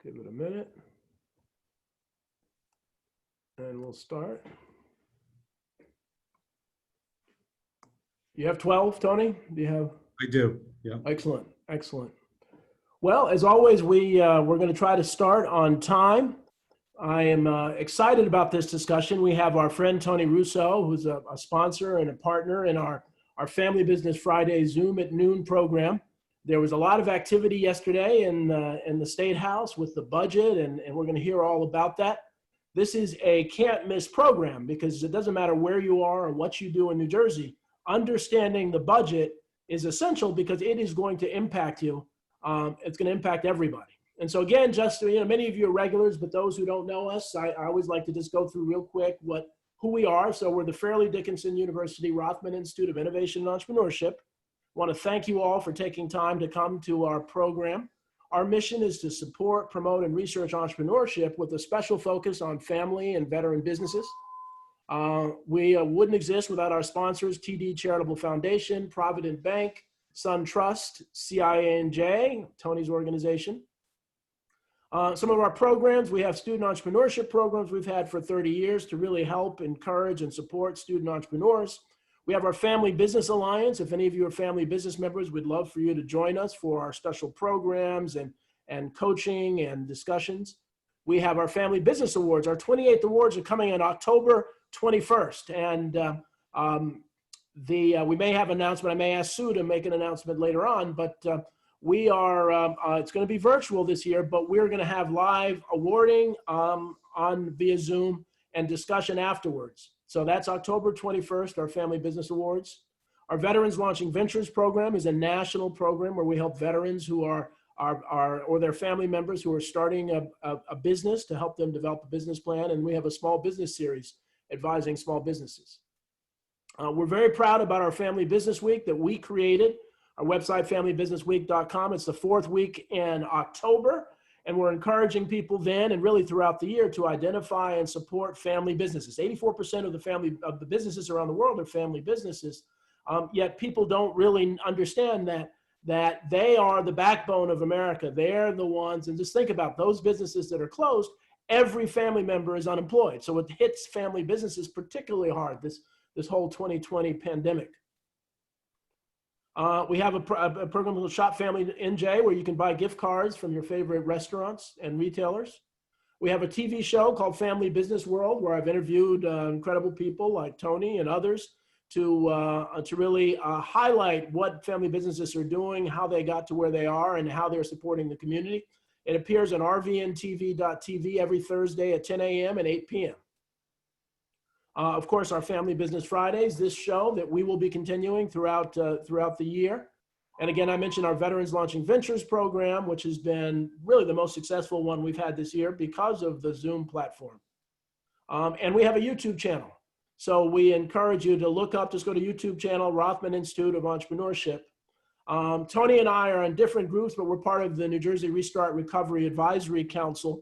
Give it a minute. And we'll start. You have 12, Tony? Do you have? I do, yeah. Excellent, excellent. Well, as always, we're going to try to start on time. I am excited about this discussion. We have our friend Tony Russo, who's a sponsor and a partner in our Family Business Friday Zoom at noon program. There was a lot of activity yesterday in the State House with the budget, and we're going to hear all about that. This is a can't miss program because it doesn't matter where you are or what you do in New Jersey. Understanding the budget is essential because it is going to impact you. It's going to impact everybody. And so again, just many of you are regulars, but those who don't know us, I always like to just go through real quick who we are. So we're the Fairleigh Dickinson University Rothman Institute of Innovation and Entrepreneurship. I want to thank you all for taking time to come to our program. Our mission is to support, promote, and research entrepreneurship with a special focus on family and veteran businesses. We wouldn't exist without our sponsors, TD Charitable Foundation, Provident Bank, Sun Trust, CIANJ, Tony's organization. Some of our programs, we have student entrepreneurship programs we've had for 30 years to really help, encourage, and support student entrepreneurs. We have our Family Business Alliance. If any of you are family business members, we'd love for you to join us for our special programs and coaching and discussions. We have our Family Business Awards. Our 28th awards are coming on October 21st. And we may have an announcement. I may ask Sue to make an announcement later on, but we are, it's going to be virtual this year, but we're going to have live awarding on via Zoom and discussion afterwards. So that's October 21st, our Family Business Awards. Our Veterans Launching Ventures program is a national program where we help veterans who are or their family members who are starting a business to help them develop a business plan. And we have a small business series advising small businesses. We're very proud about our Family Business Week that we created. Our website, familybusinessweek.com. It's the 4th week in October. And we're encouraging people then and really throughout the year to identify and support family businesses. 84% of the businesses around the world are family businesses. Yet people don't really understand that they are the backbone of America. They're the ones, and just think about those businesses that are closed, every family member is unemployed. So it hits family businesses particularly hard, this whole 2020 pandemic. We have a program called Shop Family NJ where you can buy gift cards from your favorite restaurants and retailers. We have a TV show called Family Business World where I've interviewed incredible people like Tony and others to really highlight what family businesses are doing, how they got to where they are, and how they're supporting the community. It appears on rvntv.tv every Thursday at 10 a.m. and 8 p.m. Of course, our Family Business Fridays, this show that we will be continuing throughout the year. And again, I mentioned our Veterans Launching Ventures program, which has been really the most successful one we've had this year because of the Zoom platform. And we have a YouTube channel. So we encourage you to look up, just go to YouTube channel, Rothman Institute of Entrepreneurship. Tony and I are in different groups, but we're part of the New Jersey Restart Recovery Advisory Council,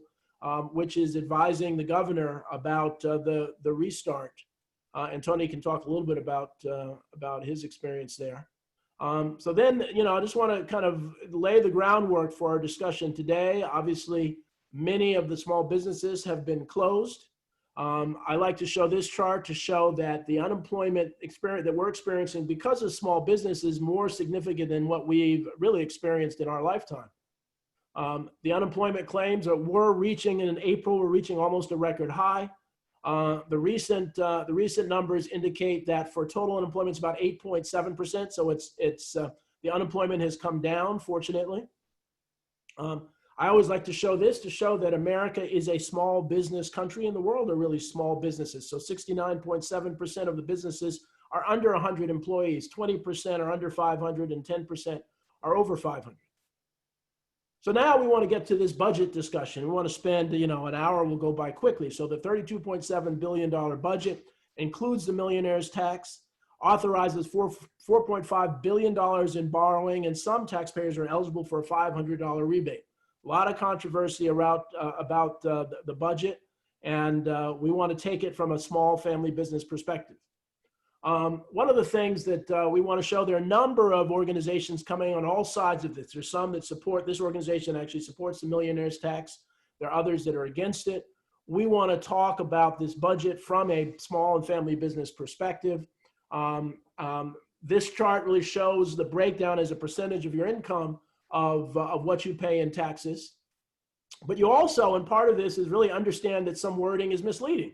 which is advising the governor about the restart. And Tony can talk a little bit about his experience there. So then, I just want to kind of lay the groundwork for our discussion today. Obviously, many of the small businesses have been closed. I like to show this chart to show that the unemployment experience that we're experiencing because of small business is more significant than what we've really experienced in our lifetime. The unemployment claims we're reaching in April, we're reaching almost a record high. The recent numbers indicate that for total unemployment, it's about 8.7%. So the unemployment has come down, fortunately. I always like to show this to show that America is a small business country and the world are really small businesses. So 69.7% of the businesses are under 100 employees, 20% are under 500, and 10% are over 500. So now we want to get to this budget discussion. We want to spend, an hour will go by quickly. So the $32.7 billion budget includes the Millionaires Tax, authorizes $4.5 billion in borrowing, and some taxpayers are eligible for a $500 rebate. A lot of controversy about the budget, and we want to take it from a small family business perspective. One of the things that we want to show, there are a number of organizations coming on all sides of this. There's some that support, this organization actually supports the Millionaires Tax. There are others that are against it. We want to talk about this budget from a small and family business perspective. This chart really shows the breakdown as a percentage of your income of what you pay in taxes. But you also, and part of this is really understand that some wording is misleading.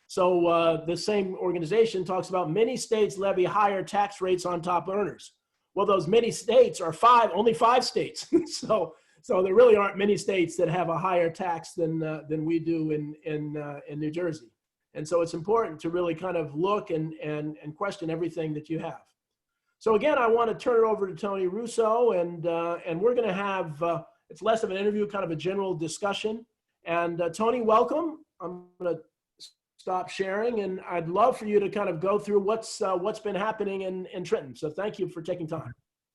So the same organization talks about many states levy higher tax rates on top earners. Well, those many states are only five states. so there really aren't many states that have a higher tax than we do in New Jersey. And so it's important to really kind of look and question everything that you have. So again, I want to turn it over to Tony Russo, and we're going to have, it's less of an interview, kind of a general discussion. And Tony, welcome. I'm going to stop sharing, and I'd love for you to kind of go through what's been happening in Trenton. So thank you for taking time.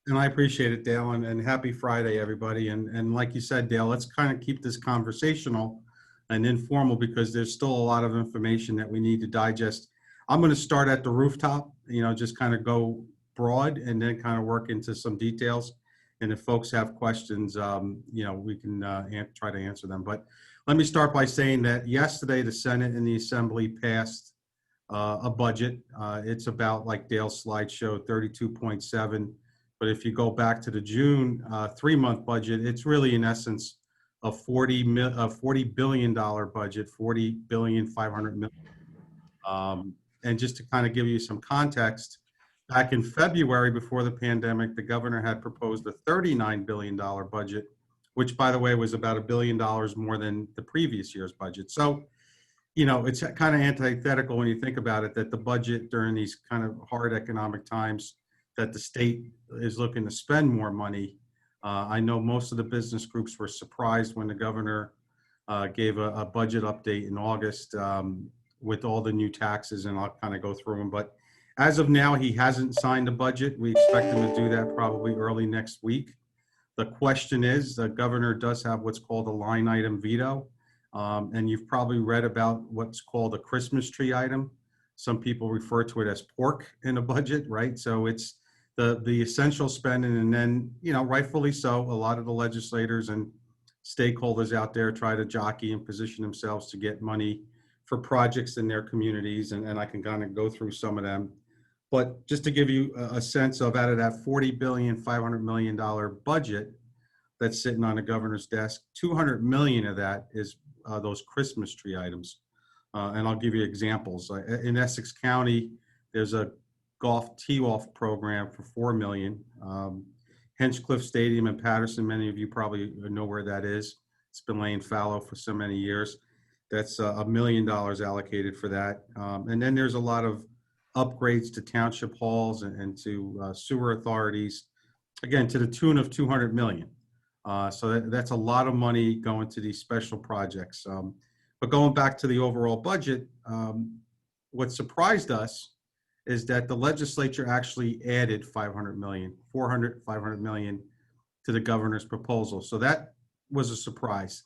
And I appreciate it, Dale, and happy Friday, everybody. And like you said, Dale, let's kind of keep this conversational and informal because there's still a lot of information that we need to digest. I'm going to start at the rooftop, just kind of go broad and then kind of work into some details. And if folks have questions, we can try to answer them. But let me start by saying that yesterday the Senate and the Assembly passed a budget. It's about, like Dale's slide showed, 32.7. But if you go back to the June 3-month budget, it's really in essence a $40 billion budget, $40.5 billion. And just to kind of give you some context, back in February before the pandemic, the governor had proposed a $39 billion budget, which, by the way, was about $1 billion more than the previous year's budget. So, it's kind of antithetical when you think about it, that the budget during these kind of hard economic times, that the state is looking to spend more money. I know most of the business groups were surprised when the governor gave a budget update in August with all the new taxes, and I'll kind of go through them. But as of now, he hasn't signed a budget. We expect him to do that probably early next week. The question is, the governor does have what's called a line item veto. And you've probably read about what's called a Christmas tree item. Some people refer to it as pork in a budget, right? So it's the essential spending, and then, rightfully so, a lot of the legislators and stakeholders out there try to jockey and position themselves to get money for projects in their communities, and I can kind of go through some of them. But just to give you a sense of, out of that $40.5 billion budget that's sitting on the governor's desk, $200 million of that is those Christmas tree items. And I'll give you examples. In Essex County, there's a golf tee-off program for $4 million. Hinchcliffe Stadium in Patterson, many of you probably know where that is. It's been laying fallow for so many years. That's $1 million allocated for that. And then there's a lot of upgrades to township halls and to sewer authorities, again, to the tune of $200 million. So that's a lot of money going to these special projects. But going back to the overall budget, what surprised us is that the legislature actually added $500 million to the governor's proposal. So that was a surprise.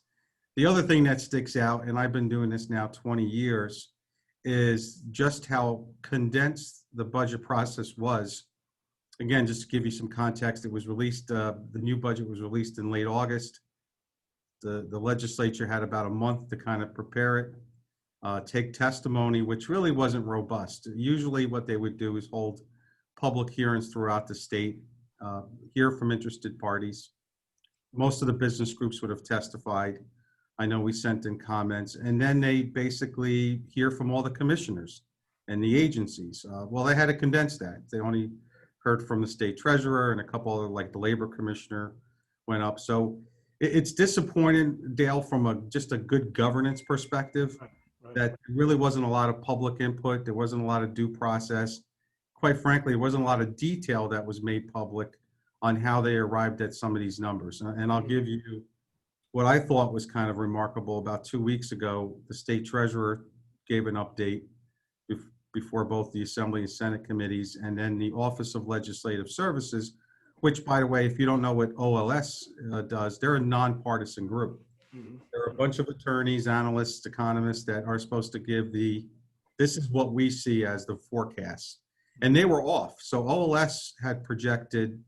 The other thing that sticks out, and I've been doing this now 20 years, is just how condensed the budget process was. Again, just to give you some context, it was released, the new budget was released in late August. The legislature had about a month to kind of prepare it, take testimony, which really wasn't robust. Usually what they would do is hold public hearings throughout the state, hear from interested parties. Most of the business groups would have testified. I know we sent in comments, and then they basically hear from all the commissioners and the agencies. Well, they had to condense that. They only heard from the state treasurer and a couple of, like the labor commissioner went up. So it's disappointing, Dale, from just a good governance perspective, right. That there really wasn't a lot of public input. There wasn't a lot of due process. Quite frankly, there wasn't a lot of detail that was made public on how they arrived at some of these numbers. And I'll give you what I thought was kind of remarkable. About 2 weeks ago, the state treasurer gave an update before both the Assembly and Senate committees, and then the Office of Legislative Services, which, by the way, if you don't know what OLS does, they're a nonpartisan group. Mm-hmm. There are a bunch of attorneys, analysts, economists that are supposed to give this is what we see as the forecast. and they were off. So OLS had projected,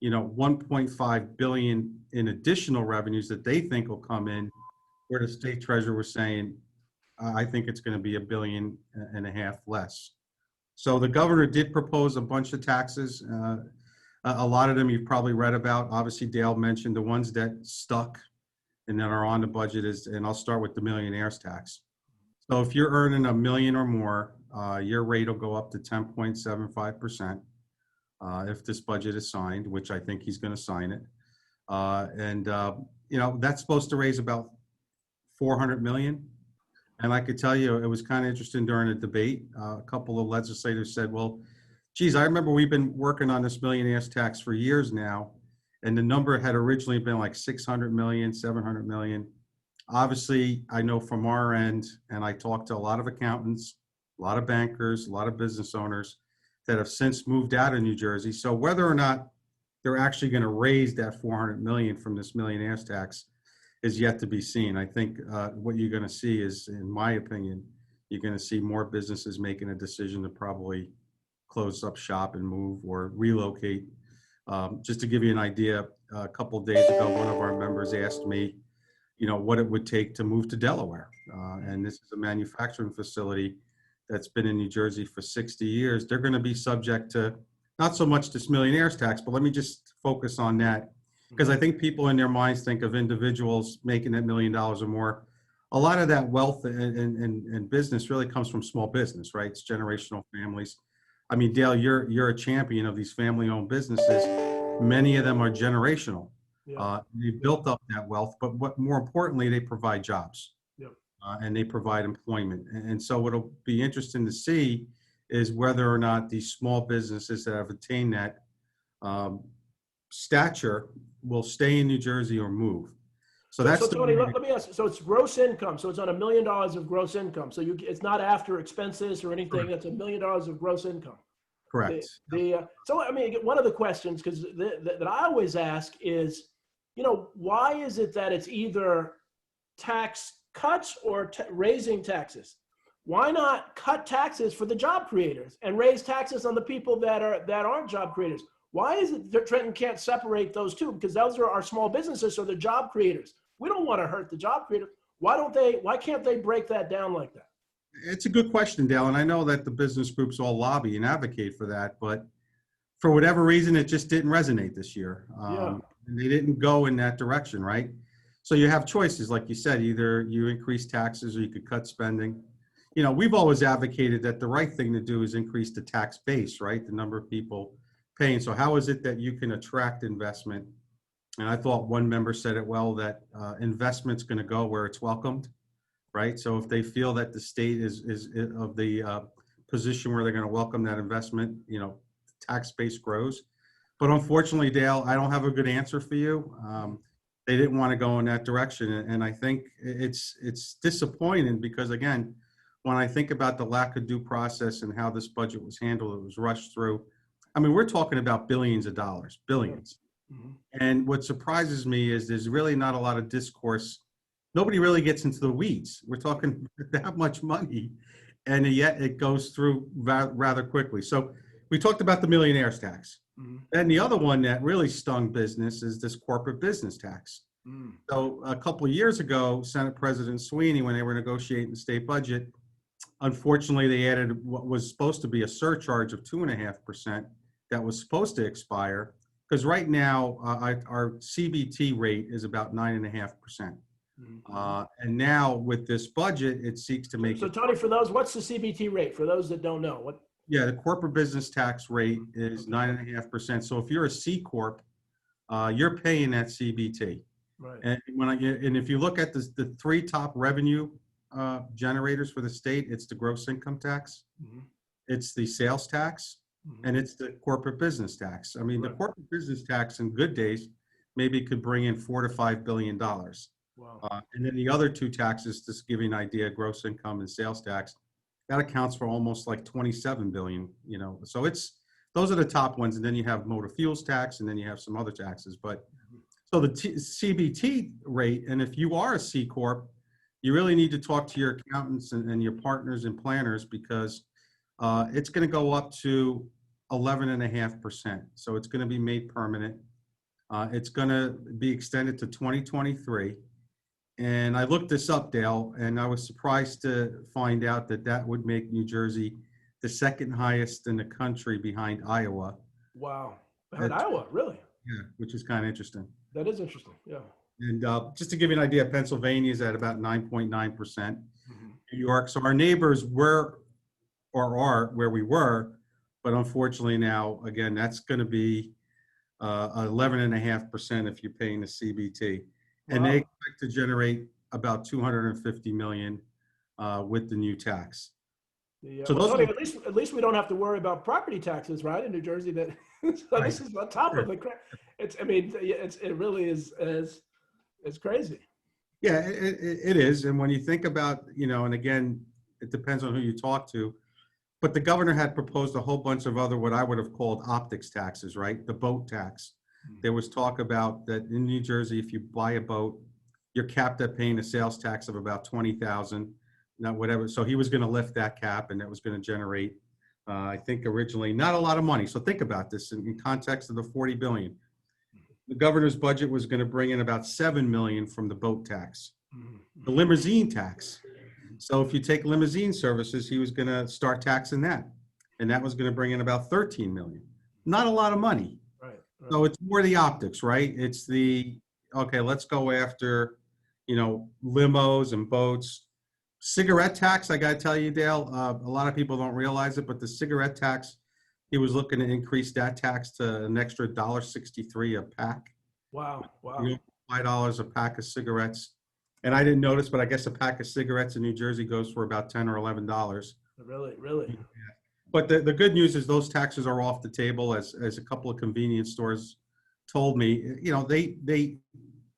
1.5 billion in additional revenues that they think will come in, where the state treasurer was saying, I think it's going to be $1.5 billion less. So the governor did propose a bunch of taxes. A lot of them you've probably read about. Obviously, Dale mentioned the ones that stuck and that are on the budget and I'll start with the Millionaires Tax. So if you're earning $1 million or more, your rate will go up to 10.75%. If this budget is signed, which I think he's going to sign it. That's supposed to raise about 400 million. And I could tell you, it was kind of interesting during the debate. A couple of legislators said, well, geez, I remember we've been working on this millionaires tax for years now. And the number had originally been like 600 million, 700 million. Obviously, I know from our end, and I talked to a lot of accountants, a lot of bankers, a lot of business owners that have since moved out of New Jersey. So whether or not they're actually going to raise that 400 million from this millionaires tax is yet to be seen. I think what you're going to see is, in my opinion, you're going to see more businesses making a decision to probably close up shop and move or relocate. Just to give you an idea, a couple of days ago, one of our members asked me, what it would take to move to Delaware. And this is a manufacturing facility that's been in New Jersey for 60 years. They're going to be subject to not so much this millionaires tax, but let me just focus on that. Because I think people in their minds think of individuals making that $1 million or more. A lot of that wealth and business really comes from small business, right? It's generational families. I mean, Dale, you're a champion of these family-owned businesses. Many of them are generational. Yeah. They built up that wealth, but what more importantly, they provide jobs. Yep. And they provide employment. And so what'll be interesting to see is whether or not these small businesses that have attained that stature will stay in New Jersey or move. So that's Tony, let me ask. So it's gross income. So it's on $1 million of gross income. So it's not after expenses or anything. Correct. That's $1 million of gross income. Correct. So I mean, one of the questions that I always ask is, why is it that it's either tax cuts or raising taxes? Why not cut taxes for the job creators and raise taxes on the people that aren't job creators? Why is it that Trenton can't separate those two? Because those are our small businesses, so they're job creators. We don't want to hurt the job creators. Why can't they break that down like that? It's a good question, Dale, and I know that the business groups all lobby and advocate for that, but for whatever reason, it just didn't resonate this year. And they didn't go in that direction, right? So you have choices, like you said, either you increase taxes or you could cut spending. We've always advocated that the right thing to do is increase the tax base, right? The number of people paying. So how is it that you can attract investment? And I thought one member said it well, that investment's going to go where it's welcomed, right? So if they feel that the state is of the position where they're going to welcome that investment, tax base grows. But unfortunately, Dale, I don't have a good answer for you. They didn't want to go in that direction. And I think it's disappointing because, again, when I think about the lack of due process and how this budget was handled, it was rushed through. I mean, we're talking about billions of dollars, billions. Mm-hmm. And what surprises me is there's really not a lot of discourse. Nobody really gets into the weeds. We're talking that much money, and yet it goes through rather quickly. So we talked about the millionaires tax. Mm-hmm. And the other one that really stung business is this corporate business tax. Mm. So a couple of years ago, Senate President Sweeney, when they were negotiating the state budget, unfortunately, they added what was supposed to be a surcharge of 2.5% that was supposed to expire, because right now our CBT rate is about 9.5%. Mm-hmm. And now with this budget, it seeks to make so Tony, for those, what's the CBT rate for those that don't know? What? Yeah, the corporate business tax rate is 9.5%. So if you're a C corp, you're paying that CBT. Right. And if you look at the three top revenue generators for the state, it's the gross income tax, mm-hmm. it's the sales tax, mm-hmm. and it's the corporate business tax. I mean, right. The corporate business tax in good days maybe could bring in $4 to $5 billion. Wow. And then the other two taxes, just to give you an idea, gross income and sales tax, that accounts for almost like 27 billion. So those are the top ones, and then you have motor fuels tax, and then you have some other taxes. But so the CBT rate, and if you are a C corp, you really need to talk to your accountants and your partners and planners, because It's going to go up to 11.5%. So it's going to be made permanent. It's going to be extended to 2023. And I looked this up, Dale, and I was surprised to find out that that would make New Jersey the second highest in the country behind Iowa. Wow. Behind At, Iowa, really? yeah, which is kind of interesting. That is interesting. Yeah. And just to give you an idea, Pennsylvania is at about 9.9%. Mhm. New York. So our neighbors were or are where we were, but unfortunately now, again, that's going to be 11.5% if you're paying the CBT. And they Wow. expect to generate about 250 million with the new tax. Yeah. So Well, those Tony, are at least we don't have to worry about property taxes, right, in New Jersey. That so right. this is on top of the crap. It's. I mean, it really is. It's crazy. Yeah, it is. And when you think about, and again, it depends on who you talk to, but the governor had proposed a whole bunch of other, what I would have called optics taxes, right? The boat tax. There was talk about that in New Jersey, if you buy a boat, you're capped at paying a sales tax of about 20,000, not whatever. So he was going to lift that cap, and that was going to generate, I think originally, not a lot of money. So think about this in context of the 40 billion. The governor's budget was going to bring in about 7 million from the boat tax, the limousine tax. So if you take limousine services, he was going to start taxing that, and that was going to bring in about 13 million. Not a lot of money. Right. So it's more the optics, right? It's okay, let's go after, limos and boats. Cigarette tax, I got to tell you, Dale, a lot of people don't realize it, but the cigarette tax, he was looking to increase that tax to an extra $1.63 a pack. Wow. Wow. $5 a pack of cigarettes. And I didn't notice, but I guess a pack of cigarettes in New Jersey goes for about $10 or $11. Really. Really. But the good news is those taxes are off the table, as a couple of convenience stores told me.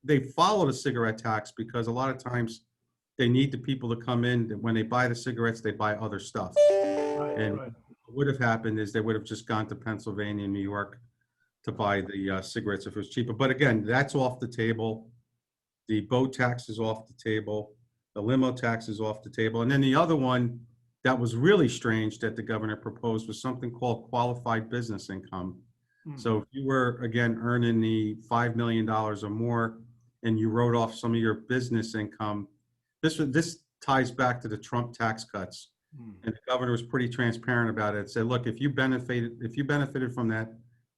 They follow the cigarette tax because a lot of times they need the people to come in. When they buy the cigarettes, they buy other stuff. Right. And Right. what would have happened is they would have just gone to Pennsylvania and New York to buy the cigarettes if it was cheaper. But again, that's off the table. The boat tax is off the table. The limo tax is off the table. And then the other one that was really strange that the governor proposed was something called qualified business income. So if you were, again, earning the $5 million or more and you wrote off some of your business income, this ties back to the Trump tax cuts. And the governor was pretty transparent about it. Said, look, if you benefited from that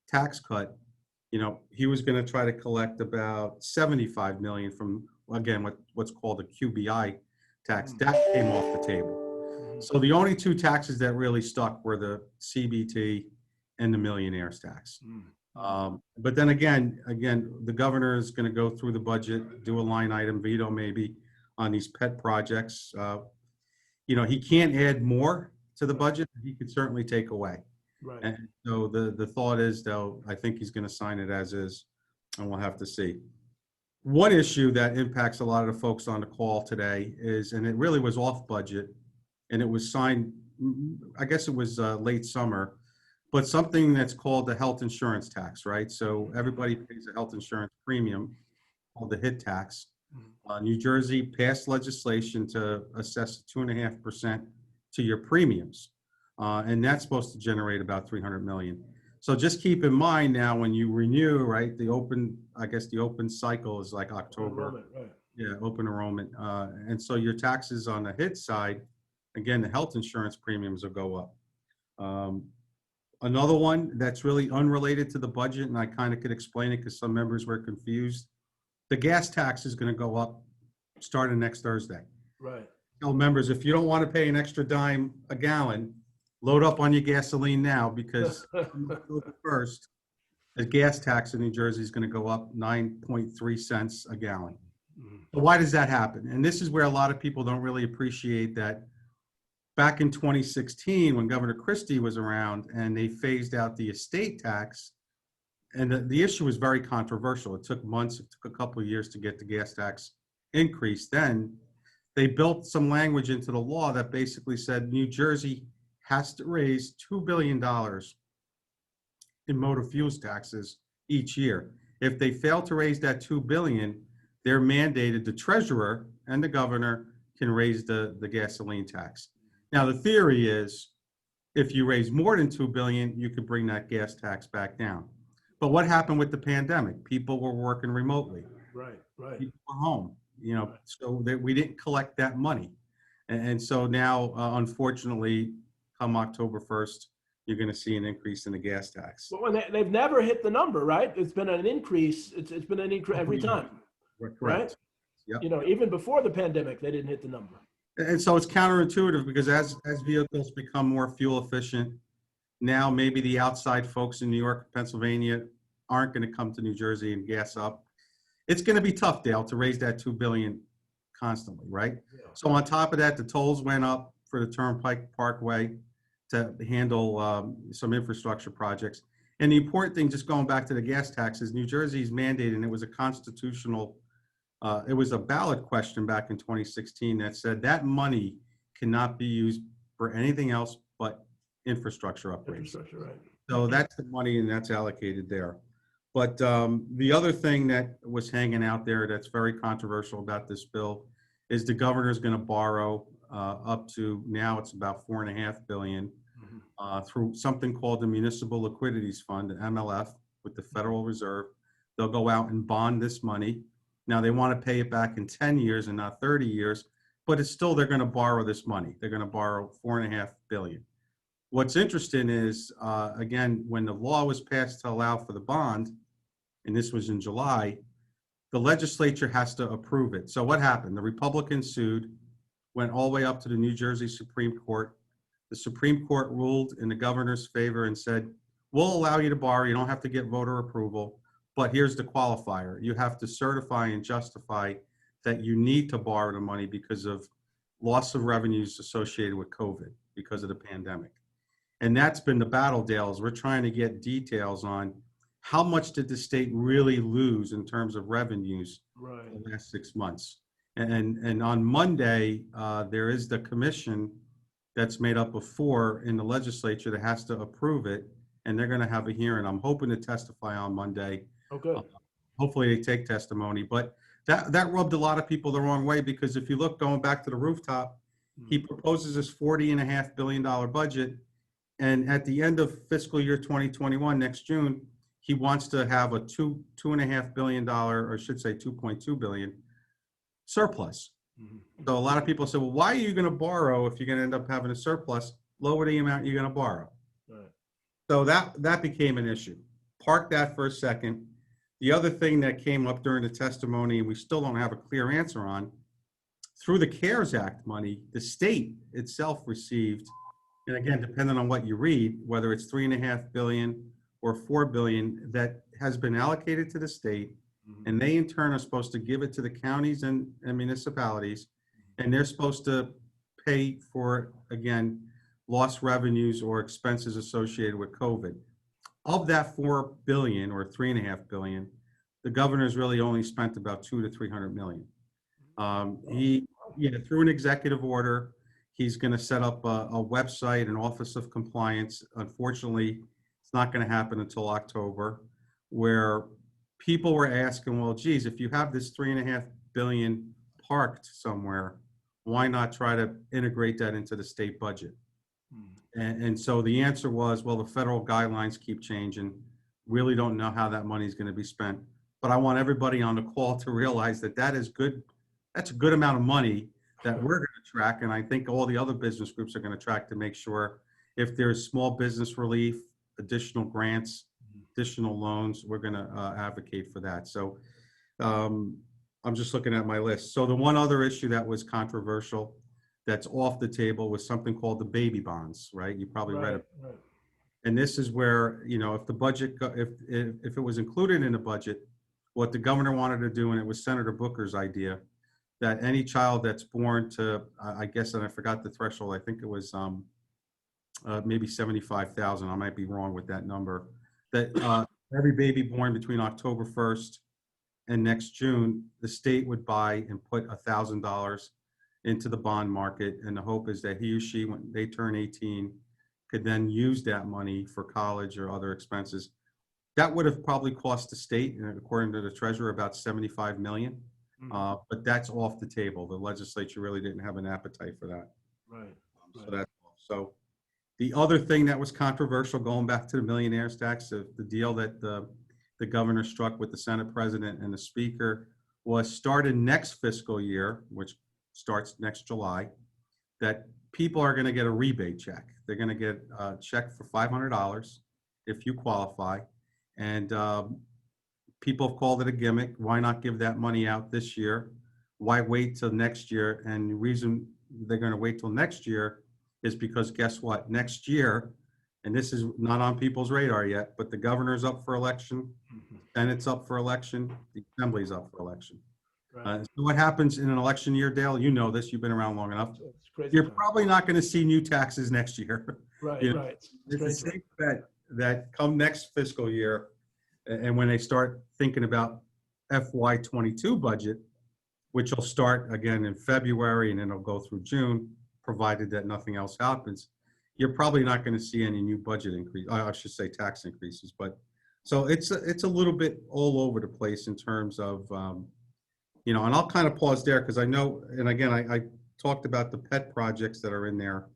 tax cut, he was going to try to collect about 75 million from, again, what's called a QBI tax. That came off the table. So the only two taxes that really stuck were the CBT and the Millionaires Tax. But then again, the governor is going to go through the budget, do a line item veto maybe on these pet projects. He can't add more to the budget. He could certainly take away. Right. And so the thought is, though, I think he's going to sign it as is, and we'll have to see. One issue that impacts a lot of the folks on the call today is, and it really was off budget, and it was signed, I guess it was late summer, but something that's called the health insurance tax, right? So everybody pays a health insurance premium called the HIT tax. New Jersey passed legislation to assess 2.5% to your premiums. And that's supposed to generate about 300 million. So just keep in mind now when you renew, right, the open cycle is like October. Right. Yeah, open enrollment. And so your taxes on the HIT side, again, the health insurance premiums will go up. Another one that's really unrelated to the budget, and I kind of could explain it because some members were confused. The gas tax is going to go up starting next Thursday. Right. Tell members, if you don't want to pay an extra dime a gallon, load up on your gasoline now, because first, the gas tax in New Jersey is going to go up 9.3 cents a gallon. So why does that happen? And this is where a lot of people don't really appreciate that. Back in 2016, when Governor Christie was around and they phased out the estate tax, and the issue was very controversial. It took months, it took a couple of years to get the gas tax increase. Then they built some language into the law that basically said New Jersey has to raise $2 billion in motor fuels taxes each year. If they fail to raise that $2 billion, they're mandated, the treasurer and the governor can raise the gasoline tax. Now, the theory is If you raise more than 2 billion, you could bring that gas tax back down. But what happened with the pandemic? People were working remotely. Right, right, People were home, right. so that we didn't collect that money. And so now, unfortunately, come October 1st, you're going to see an increase in the gas tax. But when they've never hit the number, right? It's been an increase. It's been an increase every time, right? Correct. Yep. Even before the pandemic, they didn't hit the number. And so it's counterintuitive because as vehicles become more fuel efficient, now maybe the outside folks in New York, Pennsylvania aren't going to come to New Jersey and gas up. It's going to be tough, Dale, to raise that 2 billion constantly, right? Yeah. So on top of that, the tolls went up for the Turnpike Parkway to handle some infrastructure projects. And the important thing, just going back to the gas taxes, New Jersey's mandated, and it was a constitutional, it was a ballot question back in 2016 that said that money cannot be used for anything else but infrastructure upgrades. Infrastructure, right. So that's the money and that's allocated there. But the other thing that was hanging out there that's very controversial about this bill is the governor's going to borrow up to, now it's about $4.5 billion through something called the Municipal Liquidities Fund, the MLF, with the Federal Reserve. They'll go out and bond this money. Now they want to pay it back in 10 years and not 30 years, but it's still, they're going to borrow this money. They're going to borrow $4.5 billion. What's interesting is, again, when the law was passed to allow for the bond, and this was in July, the legislature has to approve it. So what happened? The Republicans sued, went all the way up to the New Jersey Supreme Court. The Supreme Court ruled in the governor's favor and said, we'll allow you to borrow. You don't have to get voter approval, but here's the qualifier. You have to certify and justify that you need to borrow the money because of loss of revenues associated with COVID because of the pandemic. And that's been the battle, Dale, is we're trying to get details on how much did the state really lose in terms of revenues in the last 6 months. And on Monday, there is the commission that's made up of 4 in the legislature that has to approve it, and they're going to have a hearing. I'm hoping to testify on Monday. Okay. Hopefully they take testimony, but that rubbed a lot of people the wrong way, because if you look, going back to the rooftop, he proposes this $40.5 billion budget, and at the end of fiscal year 2021, next June, he wants to have a $2.5 billion, or I should say 2.2 billion surplus. So a lot of people say, well, why are you going to borrow if you're going to end up having a surplus? Lower the amount you're going to borrow. Right. So that became an issue. Park that for a second. The other thing that came up during the testimony, and we still don't have a clear answer on, through the CARES Act money, the state itself received, and again, depending on what you read, whether it's $3.5 billion or $4 billion that has been allocated to the state, and they in turn are supposed to give it to the counties and municipalities, and they're supposed to pay for, again, lost revenues or expenses associated with COVID. Of that $4 billion or $3.5 billion, the governor's really only spent about $200 to $300 million. Through an executive order, he's going to set up a website, an Office of Compliance. Unfortunately, it's not going to happen until October, where people were asking, well, geez, if you have this $3.5 billion parked somewhere, why not try to integrate that into the state budget? And so the answer was, well, the federal guidelines keep changing. Really don't know how that money is going to be spent. But I want everybody on the call to realize that that is good. That's a good amount of money that we're going to track. And I think all the other business groups are going to track to make sure if there's small business relief, additional grants, additional loans, we're going to advocate for that. So I'm just looking at my list. So the one other issue that was controversial that's off the table was something called the baby bonds, right? You probably read it. Right. And this is where, if the budget, if it was included in the budget, what the governor wanted to do, and it was Senator Booker's idea, that any child that's born to, I guess, and I forgot the threshold, I think it was maybe 75,000, I might be wrong with that number, that every baby born between October 1st and next June, the state would buy and put $1,000 into the bond market, and the hope is that he or she, when they turn 18, could then use that money for college or other expenses. That would have probably cost the state, according to the treasurer, about $75 million. But that's off the table. The legislature really didn't have an appetite for that. Right. So that's so. The other thing that was controversial, going back to the Millionaires Tax, the deal that the governor struck with the Senate president and the speaker, was starting next fiscal year, which starts next July, that people are going to get a rebate check. They're going to get a check for $500 if you qualify. And people have called it a gimmick. Why not give that money out this year? Why wait till next year? And the reason they're going to wait till next year is because guess what? Next year, and this is not on people's radar yet, but the governor's up for election, Senate's up for election, the Assembly's up for election. Right. So what happens in an election year, Dale? You know this, you've been around long enough. It's crazy. You're probably not going to see new taxes next year. Right, You know, right. It's a safe bet that come next fiscal year, and when they start thinking about FY22 budget, which will start again in February and then it'll go through June, provided that nothing else happens, you're probably not going to see any new budget increase. I should say tax increases. But so it's a little bit all over the place in terms of, and I'll kind of pause there because I know, and again, I talked about the pet projects that are in there,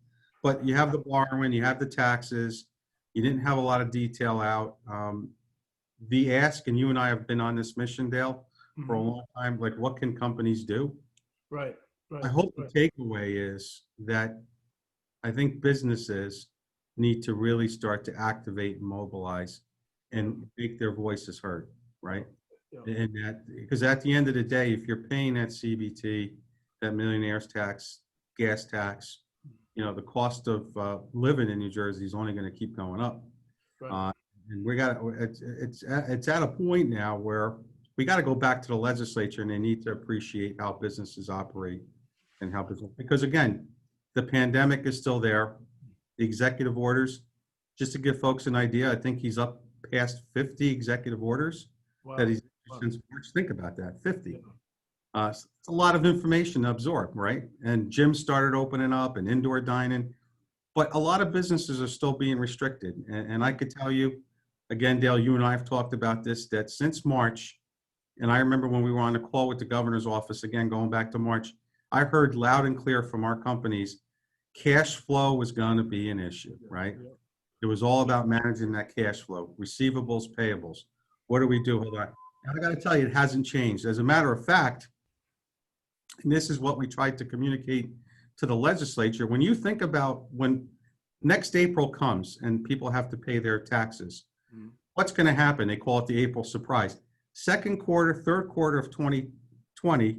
but you have the borrowing, you have the taxes, you didn't have a lot of detail out. The ask, and you and I have been on this mission, Dale, for a long time, like what can companies do? Right. I hope the takeaway is that I think businesses need to really start to activate and mobilize and make their voices heard, right? Yeah. And that, because at the end of the day, if you're paying that CBT, that millionaires tax, gas tax, the cost of living in New Jersey is only going to keep going up. Right. And it's at a point now where we got to go back to the legislature, and they need to appreciate how businesses operate and how business, because again, the pandemic is still there. The executive orders, just to give folks an idea, I think he's up past 50 executive orders that he's since March. Think about that, 50. It's a lot of information to absorb, right? And gyms started opening up and indoor dining, but a lot of businesses are still being restricted. And I could tell you, again, Dale, you and I have talked about this, that since March, and I remember when we were on the call with the governor's office, again, going back to March, I heard loud and clear from our companies, cash flow was going to be an issue, right? It was all about managing that cash flow, receivables, payables. What do we do? Hold on. I got to tell you, it hasn't changed. As a matter of fact, and this is what we tried to communicate to the legislature, when you think about when next April comes and people have to pay their taxes, what's going to happen? They call it the April surprise. Second quarter, third quarter of 2020,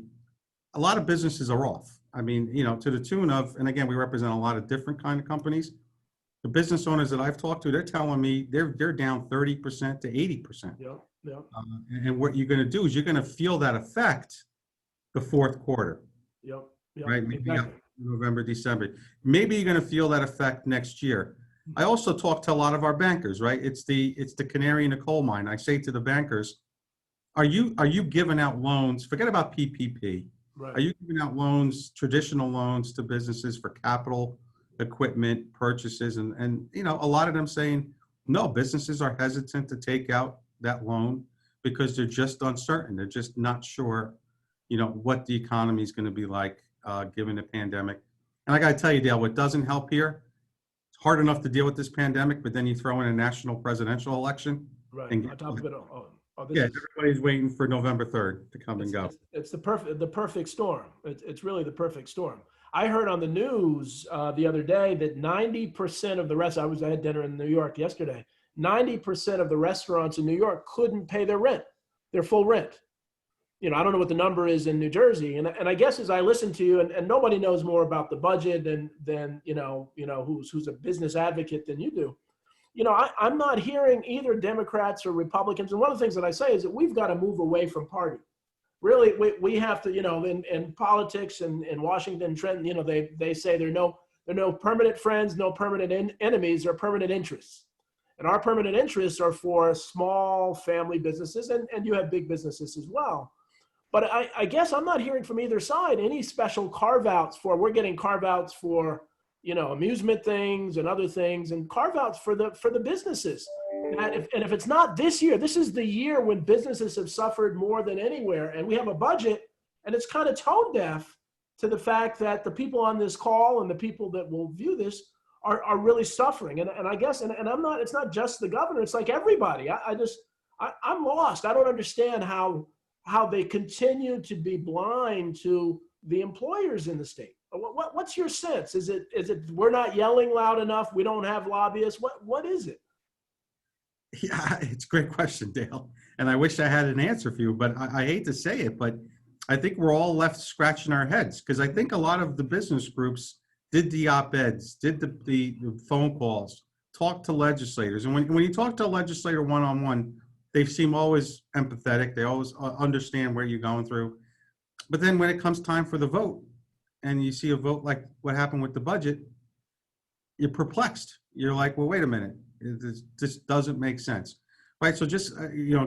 a lot of businesses are off. I mean, to the tune of, and again, we represent a lot of different kind of companies. The business owners that I've talked to, they're telling me they're down 30% to 80%. Yeah. And what you're going to do is you're going to feel that effect the fourth quarter. Yep. Right? Maybe Exactly. November, December. Maybe you're going to feel that effect next year. I also talk to a lot of our bankers, right? It's the canary in the coal mine. I say to the bankers, are you giving out loans? Forget about PPP. Right. Are you giving out loans, traditional loans to businesses for capital equipment purchases? And a lot of them saying, no, businesses are hesitant to take out that loan because they're just uncertain. They're just not sure, what the economy is going to be like given the pandemic. And I got to tell you, Dale, what doesn't help here, it's hard enough to deal with this pandemic, but then you throw in a national presidential election. Right. And On top of it, everybody's waiting for November 3rd to come and go. It's the perfect storm. It's really the perfect storm. I heard on the news the other day that 90% of the restaurants, I had dinner in New York yesterday, 90% of the restaurants in New York couldn't pay their rent, their full rent. I don't know what the number is in New Jersey. And I guess as I listen to you, and nobody knows more about the budget than who's a business advocate than you do. I'm not hearing either Democrats or Republicans. And one of the things that I say is that we've got to move away from party. Really, we have to, in politics and in Washington, Trenton, they say there are no permanent friends, no permanent enemies, or permanent interests. And our permanent interests are for small family businesses, and you have big businesses as well. But I guess I'm not hearing from either side any special carve-outs we're getting carve-outs for, amusement things and other things, and carve-outs for the businesses. And if it's not this year, this is the year when businesses have suffered more than anywhere. And we have a budget, and it's kind of tone deaf to the fact that the people on this call and the people that will view this are really suffering. And I guess, and I'm not, it's not just the governor, it's like everybody. I'm lost. I don't understand how they continue to be blind to the employers in the state. What's your sense? Is it we're not yelling loud enough? We don't have lobbyists? What is it? Yeah, it's a great question, Dale. And I wish I had an answer for you, but I hate to say it, but I think we're all left scratching our heads because I think a lot of the business groups did the op-eds, did the phone calls, talked to legislators. And when you talk to a legislator one-on-one, they seem always empathetic. They always understand where you're going through. But then when it comes time for the vote and you see a vote like what happened with the budget, you're perplexed. You're like, well, wait a minute. This doesn't make sense. Right. So just,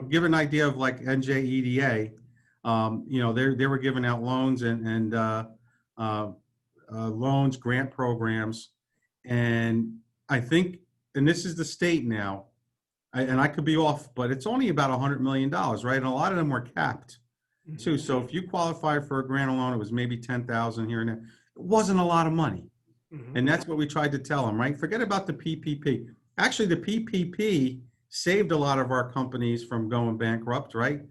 give an idea of like NJEDA, they were giving out loans and loans, grant programs. And I think, and this is the state now, and I could be off, but it's only about $100 million, right? And a lot of them were capped too. So if you qualify for a grant loan, it was maybe 10,000 here and there. It wasn't a lot of money. And that's what we tried to tell them, right? Forget about the PPP. Actually, the PPP saved a lot of our companies from going bankrupt, right?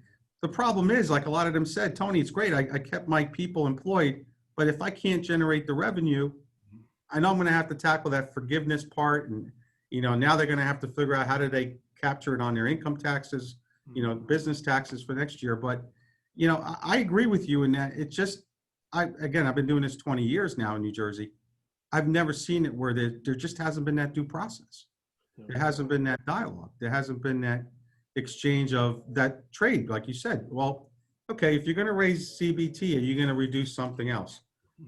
The problem is, like a lot of them said, Tony, it's great. I kept my people employed, but if I can't generate the revenue, I know I'm going to have to tackle that forgiveness part. And, now they're going to have to figure out how do they capture it on their income taxes, business taxes for next year. But, I agree with you in that it's just, I've been doing this 20 years now in New Jersey. I've never seen it where there just hasn't been that due process. There hasn't been that dialogue. There hasn't been that exchange of that trade, like you said. Well, okay, if you're going to raise CBT, are you going to reduce something else?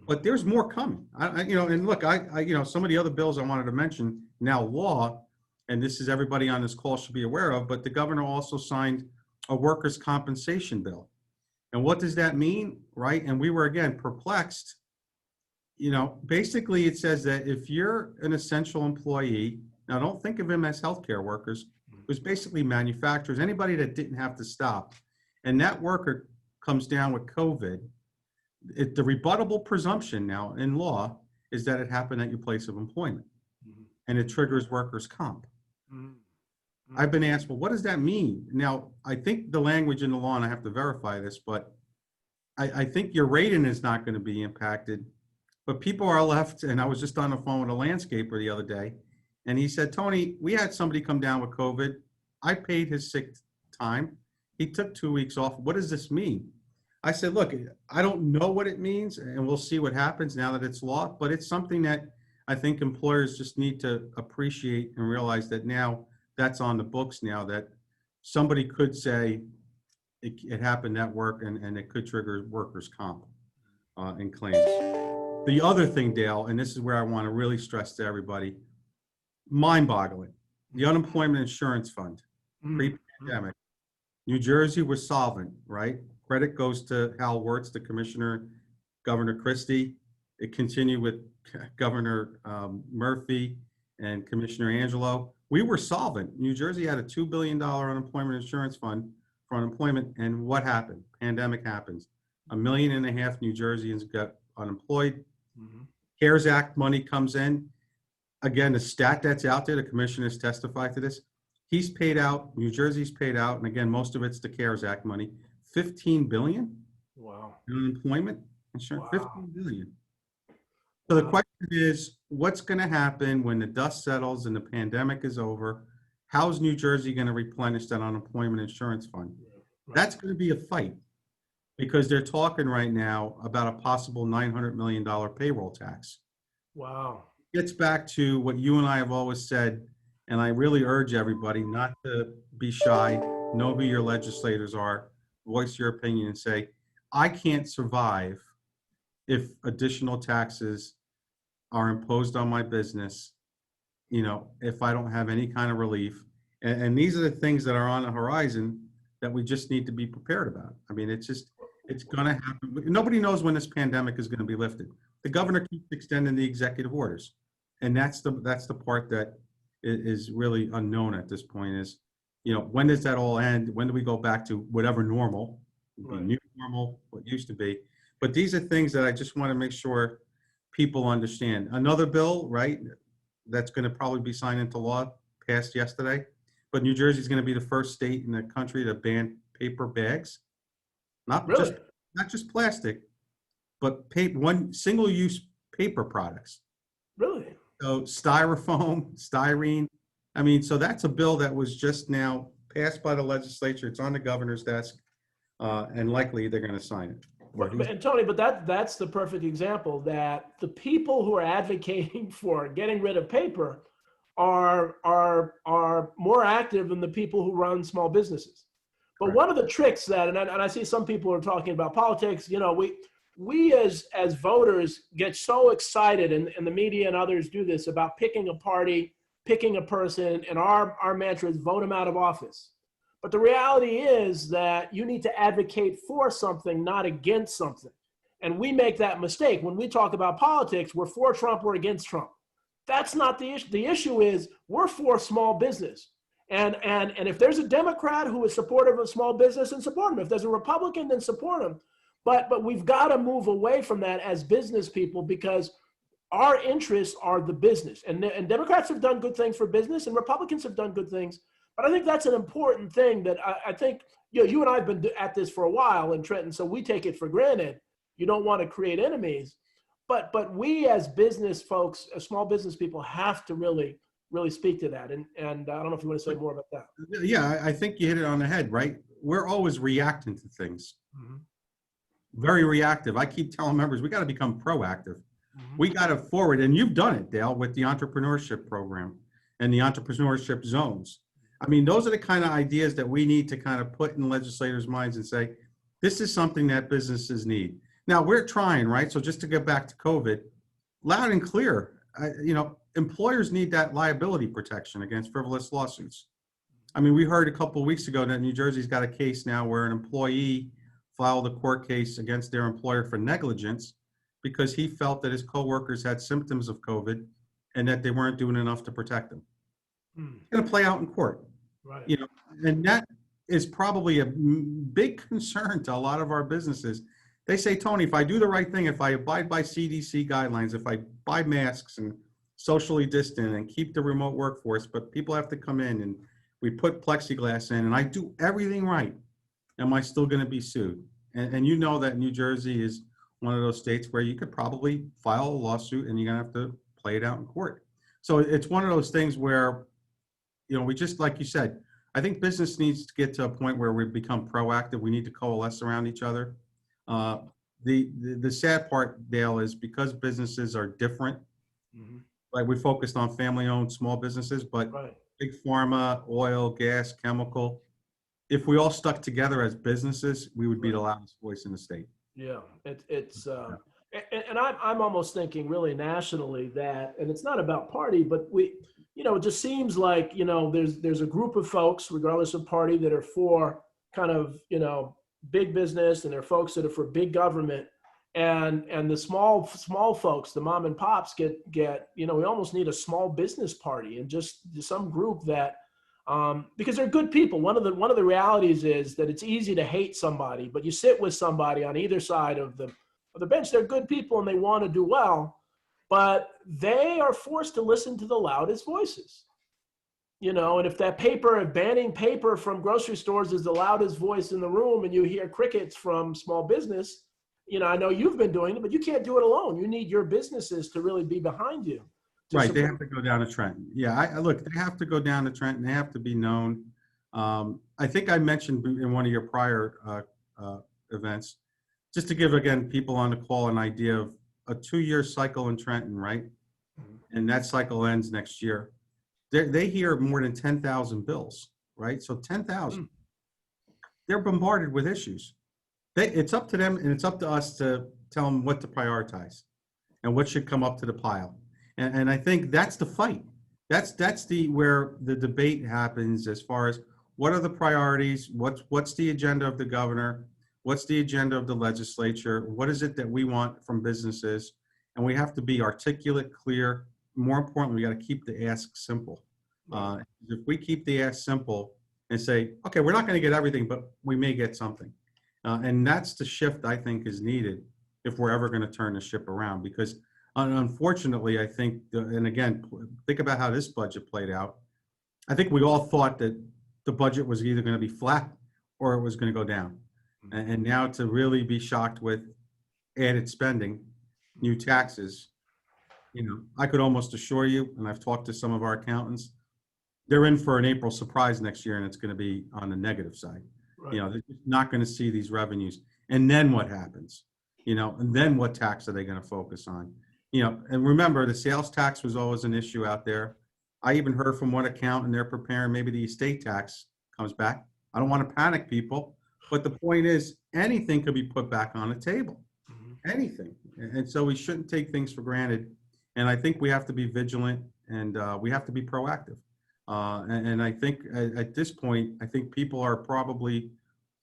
But there's more coming. And look, some of the other bills I wanted to mention now law, and this is everybody on this call should be aware of, but the governor also signed a workers' compensation bill. And what does that mean, right? And we were, again, perplexed. Basically it says that if you're an essential employee, now don't think of them as healthcare workers, it was basically manufacturers, anybody that didn't have to stop. And that worker comes down with COVID. The rebuttable presumption now in law is that it happened at your place of employment and it triggers workers' comp. I've been asked, well, what does that mean? Now, I think the language in the law, and I have to verify this, but I think your rating is not going to be impacted. But people are left, and I was just on the phone with a landscaper the other day, and he said, Tony, we had somebody come down with COVID. I paid his sick time. He took 2 weeks off. What does this mean? I said, look, I don't know what it means, and we'll see what happens now that it's law, but it's something that I think employers just need to appreciate and realize that now that's on the books now, that somebody could say it happened at work and it could trigger workers' comp and claims. The other thing, Dale, and this is where I want to really stress to everybody, mind-boggling, the unemployment insurance fund, pre-pandemic, New Jersey was solvent, right? Credit goes to Hal Wirtz, the commissioner, Governor Christie. It continued with Governor Murphy and Commissioner Angelo. We were solvent. New Jersey had a $2 billion unemployment insurance fund for unemployment. And what happened? Pandemic happens. 1.5 million New Jerseyans got unemployed. CARES Act money comes in. Again, the stat that's out there, the commissioners testified to this. He's paid out, New Jersey's paid out, and again, most of it's the CARES Act money, 15 billion. Wow. In unemployment insurance, Wow. 15 billion. So the question is, what's going to happen when the dust settles and the pandemic is over? How's New Jersey going to replenish that unemployment insurance fund? Right. That's going to be a fight because they're talking right now about a possible $900 million payroll tax. Wow. It gets back to what you and I have always said, and I really urge everybody not to be shy, know who your legislators are, voice your opinion and say, I can't survive if additional taxes are imposed on my business, if I don't have any kind of relief. And these are the things that are on the horizon that we just need to be prepared about. I mean, it's going to happen. Nobody knows when this pandemic is going to be lifted. The governor keeps extending the executive orders. And that's the part that is really unknown at this point is, when does that all end? When do we go back to whatever normal, right. New normal, what used to be? But these are things that I just want to make sure people understand. Another bill, right? that's going to probably be signed into law, passed yesterday. But New Jersey is going to be the first state in the country to ban paper bags, not just Really? not just plastic, but one single-use paper products. Really? So styrofoam, styrene. I mean, so that's a bill that was just now passed by the legislature. It's on the governor's desk, and likely they're going to sign it. And Tony, but that's the perfect example that the people who are advocating for getting rid of paper are more active than the people who run small businesses. But Correct. one of the tricks that, and I see some people are talking about politics, we as voters get so excited, and the media and others do this, about picking a party, picking a person, and our mantra is vote them out of office. But the reality is that you need to advocate for something, not against something. And we make that mistake. When we talk about politics, we're for Trump, we're against Trump. That's not the issue. The issue is we're for small business. And if there's a Democrat who is supportive of small business, then support him. If there's a Republican, then support him. But we've got to move away from that as business people, because our interests are the business. And Democrats have done good things for business, and Republicans have done good things. But I think that's an important thing that I think, you and I have been at this for a while in Trenton, so we take it for granted. You don't want to create enemies. But we as business folks, as small business people, have to really speak to that. And I don't know if you want to say more about that. Yeah, I think you hit it on the head, right? We're always reacting to things. Mm-hmm. Very reactive. I keep telling members, we got to become proactive. Mm-hmm. We got to forward, and you've done it, Dale, with the entrepreneurship program and the entrepreneurship zones. I mean, those are the kind of ideas that we need to kind of put in legislators' minds and say, this is something that businesses need. Now, we're trying, right? So just to get back to COVID, loud and clear, employers need that liability protection against frivolous lawsuits. I mean, we heard a couple of weeks ago that New Jersey's got a case now where an employee filed a court case against their employer for negligence because he felt that his coworkers had symptoms of COVID and that they weren't doing enough to protect them. It's going to play out in court. Right. And that is probably a big concern to a lot of our businesses. They say, Tony, if I do the right thing, if I abide by CDC guidelines, if I buy masks and socially distant and keep the remote workforce, but people have to come in and we put plexiglass in and I do everything right, am I still going to be sued? And you know that New Jersey is one of those states where you could probably file a lawsuit and you're going to have to play it out in court. So it's one of those things where, we just, like you said, I think business needs to get to a point where we become proactive. We need to coalesce around each other. The sad part, Dale, is because businesses are different. Mm-hmm. Like we focused on family-owned small businesses, but right. Big pharma, oil, gas, chemical. If we all stuck together as businesses, we would be the loudest voice in the state. Yeah, and I'm almost thinking really nationally that, and it's not about party, but it just seems like, there's a group of folks, regardless of party, that are for kind of, big business, and there are folks that are for big government, and the small folks, the mom and pops get, we almost need a small business party and just some group that, because they're good people. One of the realities is that it's easy to hate somebody, but you sit with somebody on either side of the bench. They're good people and they want to do well, but they are forced to listen to the loudest voices. And if banning paper from grocery stores is the loudest voice in the room and you hear crickets from small business, I know you've been doing it, but you can't do it alone. You need your businesses to really be behind you. Right, they have to go down to Trenton. Yeah, look, they have to go down to Trenton. They have to be known. I think I mentioned in one of your prior events, just to give, again, people on the call an idea of a 2-year cycle in Trenton, right? Mm-hmm. And that cycle ends next year. They hear more than 10,000 bills, right? So 10,000. They're bombarded with issues. It's up to them and it's up to us to tell them what to prioritize and what should come up to the pile. And I think that's the fight. That's where the debate happens as far as what are the priorities, what's the agenda of the governor, what's the agenda of the legislature, what is it that we want from businesses, and we have to be articulate, clear. More importantly, we got to keep the ask simple. If we keep the ask simple and say, okay, we're not going to get everything, but we may get something. And that's the shift I think is needed if we're ever going to turn the ship around, because Unfortunately, I think, and again, think about how this budget played out. I think we all thought that the budget was either going to be flat or it was going to go down. And now to really be shocked with added spending, new taxes, I could almost assure you, and I've talked to some of our accountants, they're in for an April surprise next year, and it's going to be on the negative side. Right. They're just not going to see these revenues. And then what happens? And then what tax are they going to focus on? And remember, the sales tax was always an issue out there. I even heard from one accountant, they're preparing maybe the estate tax comes back. I don't want to panic people, but the point is anything could be put back on the table. Anything. And so we shouldn't take things for granted. And I think we have to be vigilant, and we have to be proactive. And I think at this point, I think people are probably,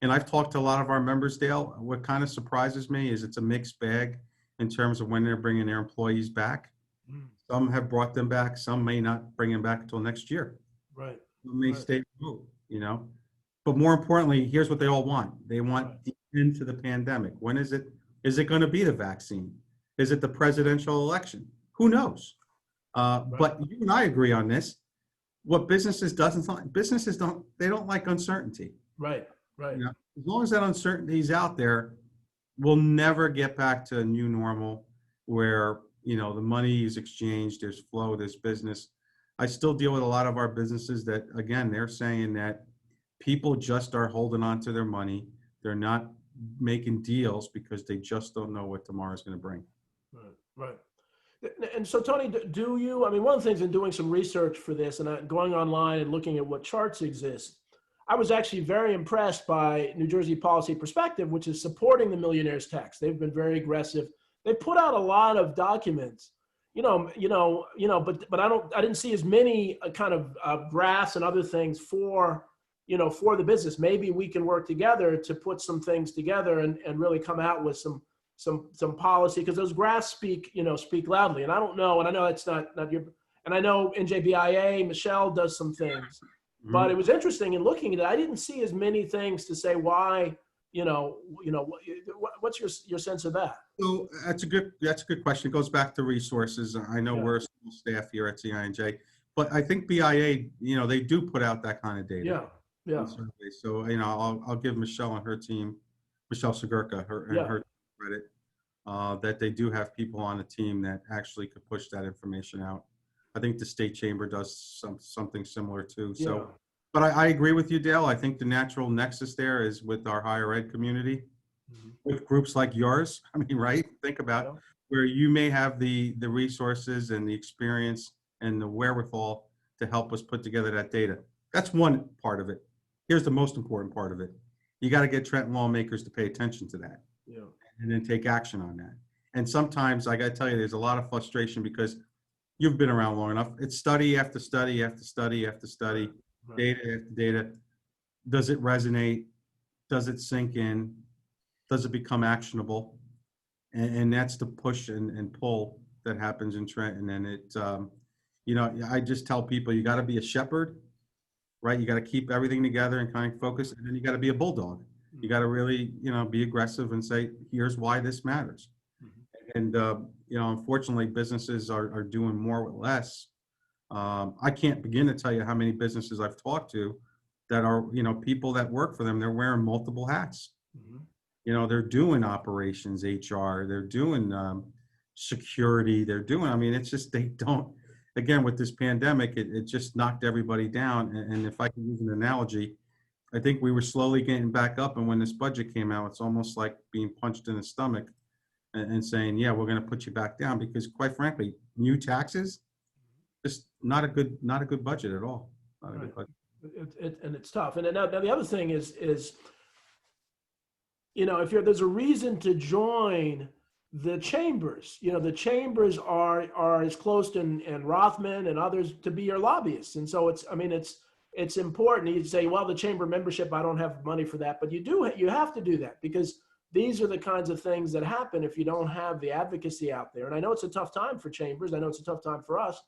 and I've talked to a lot of our members, Dale, what kind of surprises me is it's a mixed bag in terms of when they're bringing their employees back. Some have brought them back. Some may not bring them back until next year. Right. Some may stay remote, But more importantly, here's what they all want. They want the end to the pandemic. When is it? Is it going to be the vaccine? Is it the presidential election? Who knows? But you and I agree on this. What businesses don't like uncertainty. Right. As long as that uncertainty is out there, we'll never get back to a new normal where, the money is exchanged, there's flow, there's business. I still deal with a lot of our businesses that, again, they're saying that people just are holding on to their money. They're not making deals because they just don't know what tomorrow's going to bring. Right. And so, Tony, one of the things in doing some research for this and going online and looking at what charts exist, I was actually very impressed by New Jersey Policy Perspective, which is supporting the Millionaires Tax. They've been very aggressive. They put out a lot of documents, but I didn't see as many kind of graphs and other things for the business. Maybe we can work together to put some things together and really come out with some policy, because those graphs speak loudly. And I don't know, and I know it's not your, and I know NJBIA, Michelle does some things, but it was interesting in looking at it. I didn't see as many things to say why, what's your sense of that? So that's a good question. It goes back to resources. I know we're a small staff here at CIANJ, but I think BIA, they do put out that kind of data. Yeah. So, I'll give Michelle and her team, Michelle Segurka, her credit, that they do have people on the team that actually could push that information out. I think the state chamber does something similar too. So, but I agree with you, Dale. I think the natural nexus there is with our higher ed community, with groups like yours. Right? Think about where you may have the resources and the experience and the wherewithal to help us put together that data. That's one part of it. Here's the most important part of it. You got to get Trenton lawmakers to pay attention to that. And then take action on that. And sometimes I got to tell you, there's a lot of frustration because you've been around long enough. It's study after study after study after study, data after data. Does it resonate? Does it sink in? Does it become actionable? And that's the push and pull that happens in Trenton. And it, I just tell people, you got to be a shepherd, right? You got to keep everything together and kind of focus. And then you got to be a bulldog. You got to really, be aggressive and say, here's why this matters. And, unfortunately, businesses are doing more with less. I can't begin to tell you how many businesses I've talked to that are, people that work for them, they're wearing multiple hats. They're doing operations, HR, they're doing security, they're doing, it's just, they don't, again, with this pandemic, it just knocked everybody down. And if I can use an analogy, I think we were slowly getting back up, and when this budget came out, it's almost like being punched in the stomach and saying, yeah, we're going to put you back down, because quite frankly, new taxes, just not a good budget at all. Not a good budget. And it's tough. And now the other thing is, if there's a reason to join the chambers, the chambers are as close to, and Rothman and others, to be your lobbyists. And so it's important. You say, well, the chamber membership, I don't have money for that, but you have to do that, because these are the kinds of things that happen if you don't have the advocacy out there. And I know it's a tough time for chambers. I know it's a tough time for us.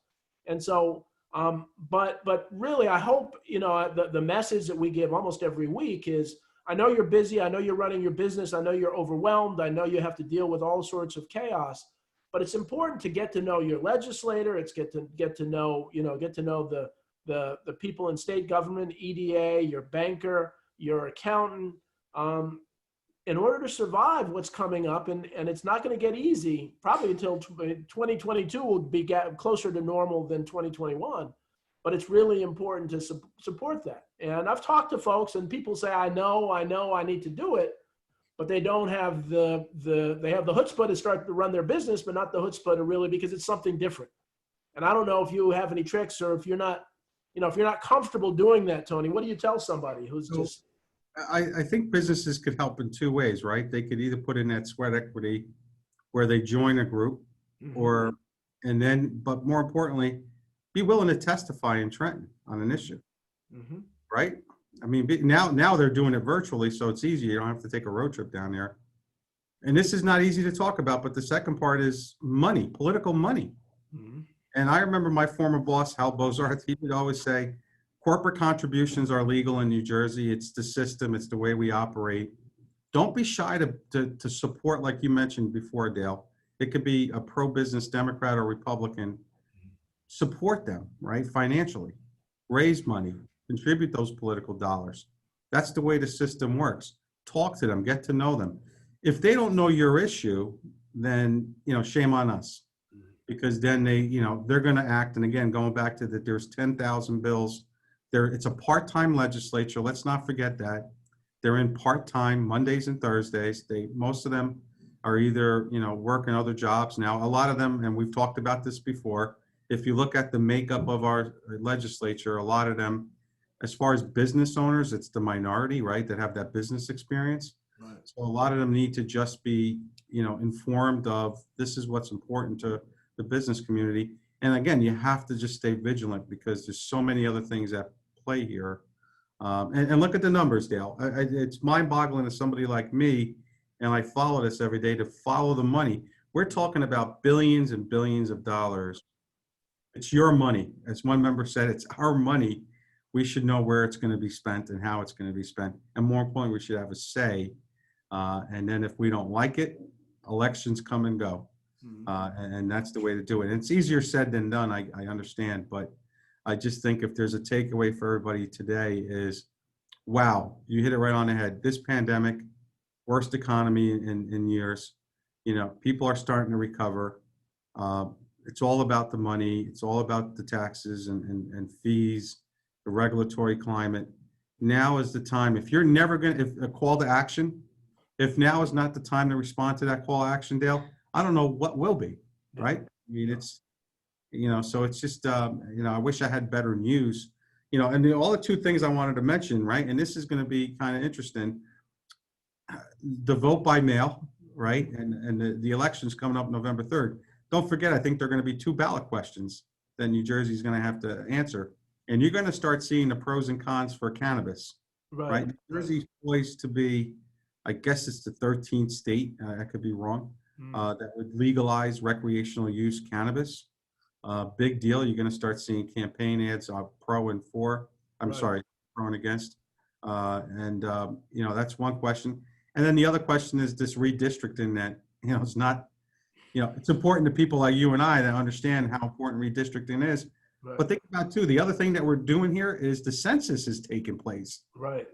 And so, but really, I hope, the message that we give almost every week is, I know you're busy. I know you're running your business. I know you're overwhelmed. I know you have to deal with all sorts of chaos, but it's important to get to know your legislator. It's get to know, the people in state government, EDA, your banker, your accountant, in order to survive what's coming up. And it's not going to get easy probably until 2022 will be closer to normal than 2021. But it's really important to support that. And I've talked to folks and people say, I know I need to do it, but they don't have they have the chutzpah to start to run their business, but not the chutzpah to really, because it's something different. And I don't know if you have any tricks, or if you're not comfortable doing that, Tony, what do you tell somebody who's just... I think businesses could help in two ways, right? They could either put in that sweat equity where they join a group, but more importantly, be willing to testify in Trenton on an issue, right? I mean, now they're doing it virtually, so it's easy. You don't have to take a road trip down there. And this is not easy to talk about, but the second part is money, political money. And I remember my former boss, Hal Bozarth, he would always say, corporate contributions are legal in New Jersey. It's the system. It's the way we operate. Don't be shy to support, like you mentioned before, Dale. It could be a pro-business Democrat or Republican. Support them, right, financially. Raise money. Contribute those political dollars. That's the way the system works. Talk to them. Get to know them. If they don't know your issue, then, shame on us. Because then they're going to act. And again, going back to that, there's 10,000 bills. It's a part-time legislature. Let's not forget that. They're in part-time Mondays and Thursdays. Most of them are either, working other jobs now. A lot of them, and we've talked about this before, if you look at the makeup of our legislature, a lot of them, as far as business owners, it's the minority, right, that have that business experience. Right. So a lot of them need to just be, informed of this is what's important to the business community. And again, you have to just stay vigilant because there's so many other things that play here. And look at the numbers, Dale. It's mind-boggling to somebody like me, and I follow this every day, to follow the money. We're talking about billions and billions of dollars. It's your money. As one member said, it's our money. We should know where it's going to be spent and how it's going to be spent. And more importantly, we should have a say. And then if we don't like it, elections come and go. And that's the way to do it. And it's easier said than done, I understand. But I just think if there's a takeaway for everybody today is, wow, you hit it right on the head. This pandemic, worst economy in years, people are starting to recover. It's all about the money. It's all about the taxes and fees, the regulatory climate. Now is the time. If you're never going to, if a call to action, if now is not the time to respond to that call to action, Dale, I don't know what will be, right? I mean, it's, so it's just, I wish I had better news, and all the two things I wanted to mention, right? And this is going to be kind of interesting. The vote by mail, right? And the election's coming up November 3rd. Don't forget, I think there are going to be 2 ballot questions that New Jersey's going to have to answer. And you're going to start seeing the pros and cons for cannabis, right? New Jersey's poised to be, I guess it's the 13th state, I could be wrong, that would legalize recreational use cannabis. Big deal. You're going to start seeing campaign ads, pro and for, pro and against. That's one question. And then the other question is this redistricting that, it's not, it's important to people like you and I that understand how important redistricting is. Right. But think about too, the other thing that we're doing here is the census is taking place. Right.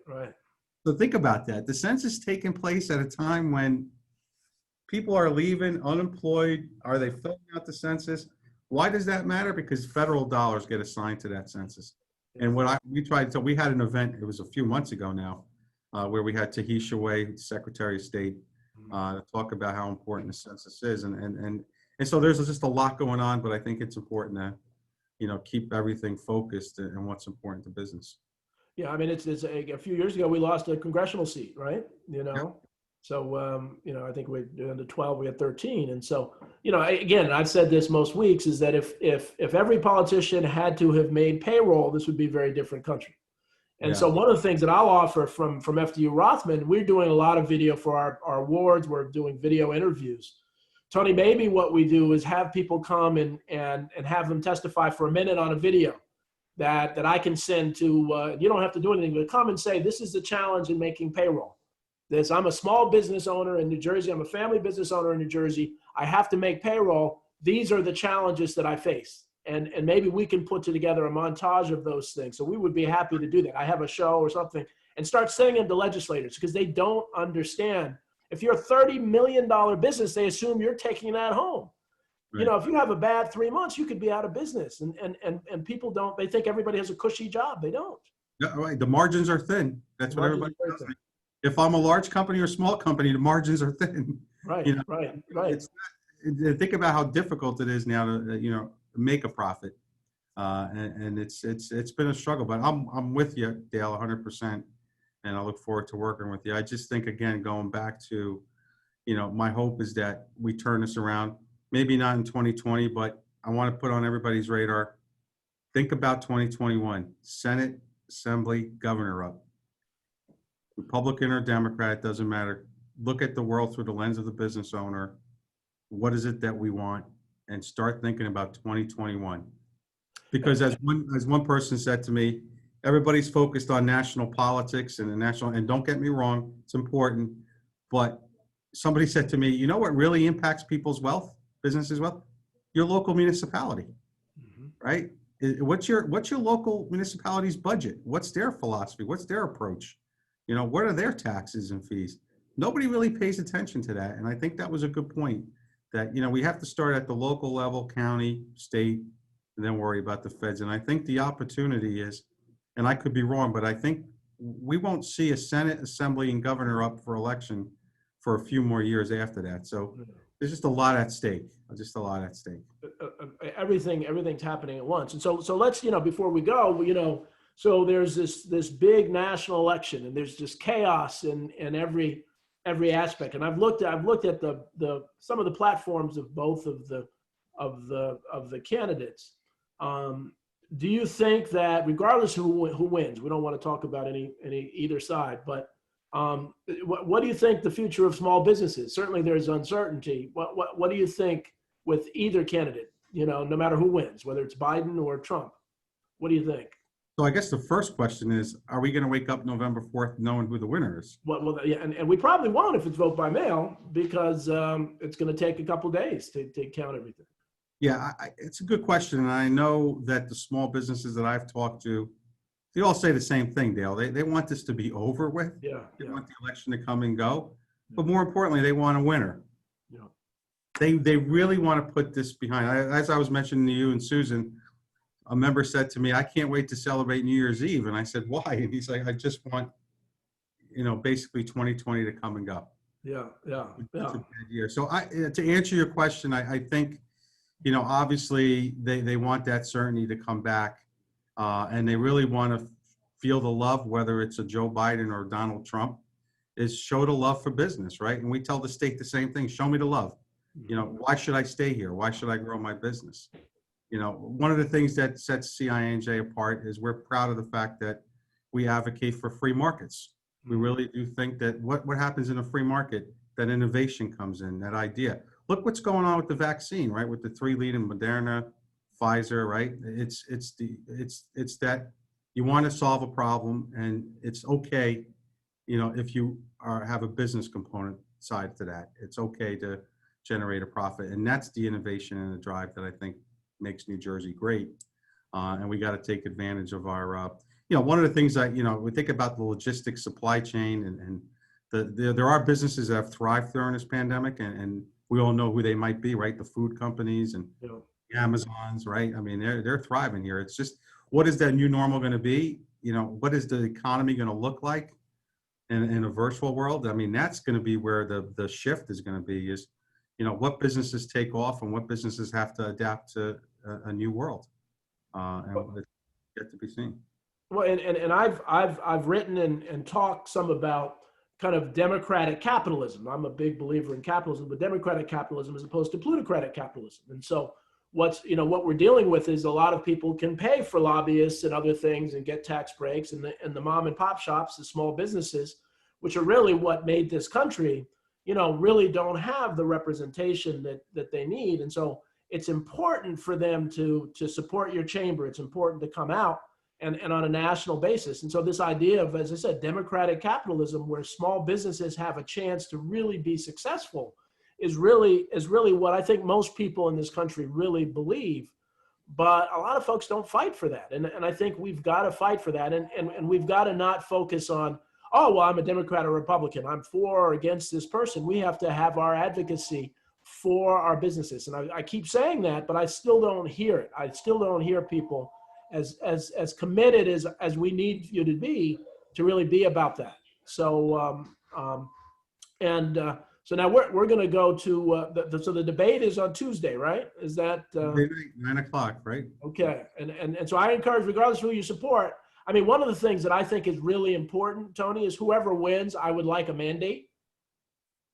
So think about that. The census is taking place at a time when people are leaving unemployed. Are they filling out the census? Why does that matter? Because federal dollars get assigned to that census. And we had an event, it was a few months ago now, where we had Tahisha Way, Secretary of State, to talk about how important the census is. And so there's just a lot going on, but I think it's important to, keep everything focused on what's important to business. Yeah, I mean, it's a few years ago, we lost a congressional seat, right? Yep. So, I think we under 12, we had 13. And so, again, I've said this most weeks, is that if every politician had to have made payroll, this would be a very different country. And so one of the things that I'll offer from FDU Rothman, we're doing a lot of video for our awards. We're doing video interviews. Tony, maybe what we do is have people come and have them testify for a minute on a video that I can send to, you don't have to do anything, but come and say, this is the challenge in making payroll. I'm a small business owner in New Jersey. I'm a family business owner in New Jersey. I have to make payroll. These are the challenges that I face. And maybe we can put together a montage of those things. So we would be happy to do that. I have a show or something and start sending them to legislators because they don't understand. If you're a $30 million business, they assume you're taking that home. Right. You know, if you have a bad 3 months, you could be out of business. And people don't, they think everybody has a cushy job. They don't. Yeah, right. The margins are thin. That's what everybody Margins are does. If I'm a large company or small company, the margins are thin. Right, You know, right. It's think about how difficult it is now to make a profit, and it's been a struggle. But I'm with you, Dale, 100%, and I look forward to working with you. I just think, again, going back to, my hope is that we turn this around. Maybe not in 2020, but I want to put on everybody's radar. Think about 2021, Senate, Assembly, Governor up. Republican or Democrat, it doesn't matter. Look at the world through the lens of the business owner. What is it that we want? And start thinking about 2021. Because as one person said to me, everybody's focused on national politics and don't get me wrong, it's important. But somebody said to me, you know what really impacts people's wealth, businesses' wealth? Your local municipality, right? What's your local municipality's budget? What's their philosophy? What's their approach? What are their taxes and fees? Nobody really pays attention to that. And I think that was a good point that, we have to start at the local level, county, state, and then worry about the feds. And I think the opportunity is, and I could be wrong, but I think we won't see a Senate, Assembly, and Governor up for election for a few more years after that. So there's just a lot at stake, Everything's happening at once. And so let's, before we go, so there's this big national election and there's just chaos in every aspect. And I've looked at the some of the platforms of both of the candidates. Do you think that regardless who wins, we don't want to talk about any either side, but what do you think the future of small business is? Certainly there's uncertainty. What do you think with either candidate, no matter who wins, whether it's Biden or Trump? What do you think? So I guess the first question is, are we going to wake up November 4th knowing who the winner is? Well, yeah, and we probably won't if it's vote by mail because it's going to take a couple days to count everything. Yeah, it's a good question. And I know that the small businesses that I've talked to, they all say the same thing, Dale. They want this to be over with. Yeah. They want the election to come and go. But more importantly, they want a winner. Yeah. They really want to put this behind. As I was mentioning to you and Susan, a member said to me, I can't wait to celebrate New Year's Eve. And I said, why? And he's like, I just want, basically 2020 to come and go. Yeah. It's a bad year. So to answer your question, I think, obviously they want that certainty to come back. And they really want to feel the love, whether it's a Joe Biden or Donald Trump, is show the love for business, right? And we tell the state the same thing, show me the love. Why should I stay here? Why should I grow my business? One of the things that sets CIANJ apart is we're proud of the fact that we advocate for free markets. We really do think that what happens in a free market, that innovation comes in, that idea. Look what's going on with the vaccine, right? With the 3 leading Moderna, Pfizer, right? It's that you want to solve a problem, and it's okay, if you have a business component side to that. It's okay to generate a profit, and that's the innovation and the drive that I think makes New Jersey great. And we got to take advantage of our, one of the things that, we think about the logistics supply chain and there are businesses that have thrived during this pandemic and we all know who they might be, right? The food companies and the Amazons, right? I mean, they're thriving here. It's just, what is that new normal going to be? What is the economy going to look like in a virtual world? I mean, that's going to be where the shift is going to be is, what businesses take off and what businesses have to adapt to a new world. And it's yet to be seen. Well, and I've written and talked some about kind of democratic capitalism. I'm a big believer in capitalism, but democratic capitalism as opposed to plutocratic capitalism. And so what we're dealing with is a lot of people can pay for lobbyists and other things and get tax breaks, and the mom and pop shops, the small businesses, which are really what made this country, really don't have the representation that they need. And so it's important for them to support your chamber. It's important to come out and on a national basis. And so this idea of, as I said, democratic capitalism, where small businesses have a chance to really be successful is really what I think most people in this country really believe. But a lot of folks don't fight for that. And I think we've got to fight for that. And we've got to not focus on, oh, well, I'm a Democrat or Republican, I'm for or against this person. We have to have our advocacy for our businesses. And I keep saying that, but I still don't hear it. I still don't hear people as committed as we need you to be to really be about that. So, so now we're going to go to so the debate is on Tuesday, right? Is that 9 o'clock, right? Okay? And so I encourage, regardless of who you support. I mean, one of the things that I think is really important, Tony, is whoever wins, I would like a mandate,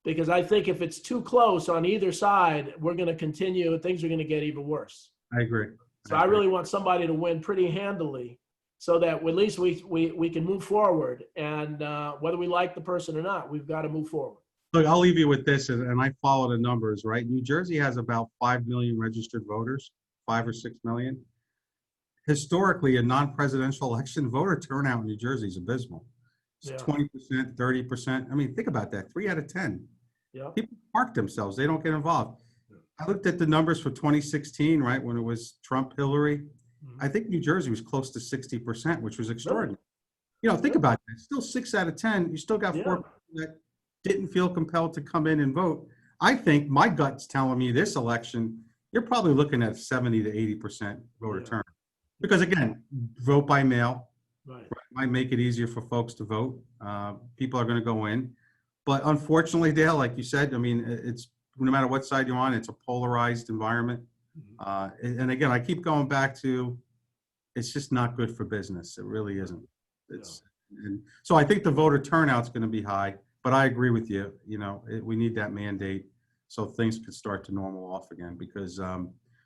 because I think if it's too close on either side, we're going to continue. Things are going to get even worse. I agree. So I really want somebody to win pretty handily, so that at least we can move forward. And whether we like the person or not, we've got to move forward. Look, I'll leave you with this, and I follow the numbers, right? New Jersey has about 5 million registered voters, 5 or 6 million. Historically, a non-presidential election voter turnout in New Jersey is abysmal. It's 20%, 30%. I mean, think about that. 3 out of 10. Yeah. People park themselves. They don't get involved. I looked at the numbers for 2016, right, when it was Trump, Hillary. Mm-hmm. I think New Jersey was close to 60%, which was extraordinary. You know, think about that. Still 6 out of 10. You still got 4 people that didn't feel compelled to come in and vote. I think my gut's telling me this election, you're probably looking at 70 to 80% voter turnout. Because again, vote by mail, right, might make it easier for folks to vote. People are going to go in. But unfortunately, Dale, like you said, I mean, it's no matter what side you're on, it's a polarized environment. And again, I keep going back to, it's just not good for business. It really isn't. And so I think the voter turnout's going to be high, but I agree with you. You know, we need that mandate so things could start to normal off again, because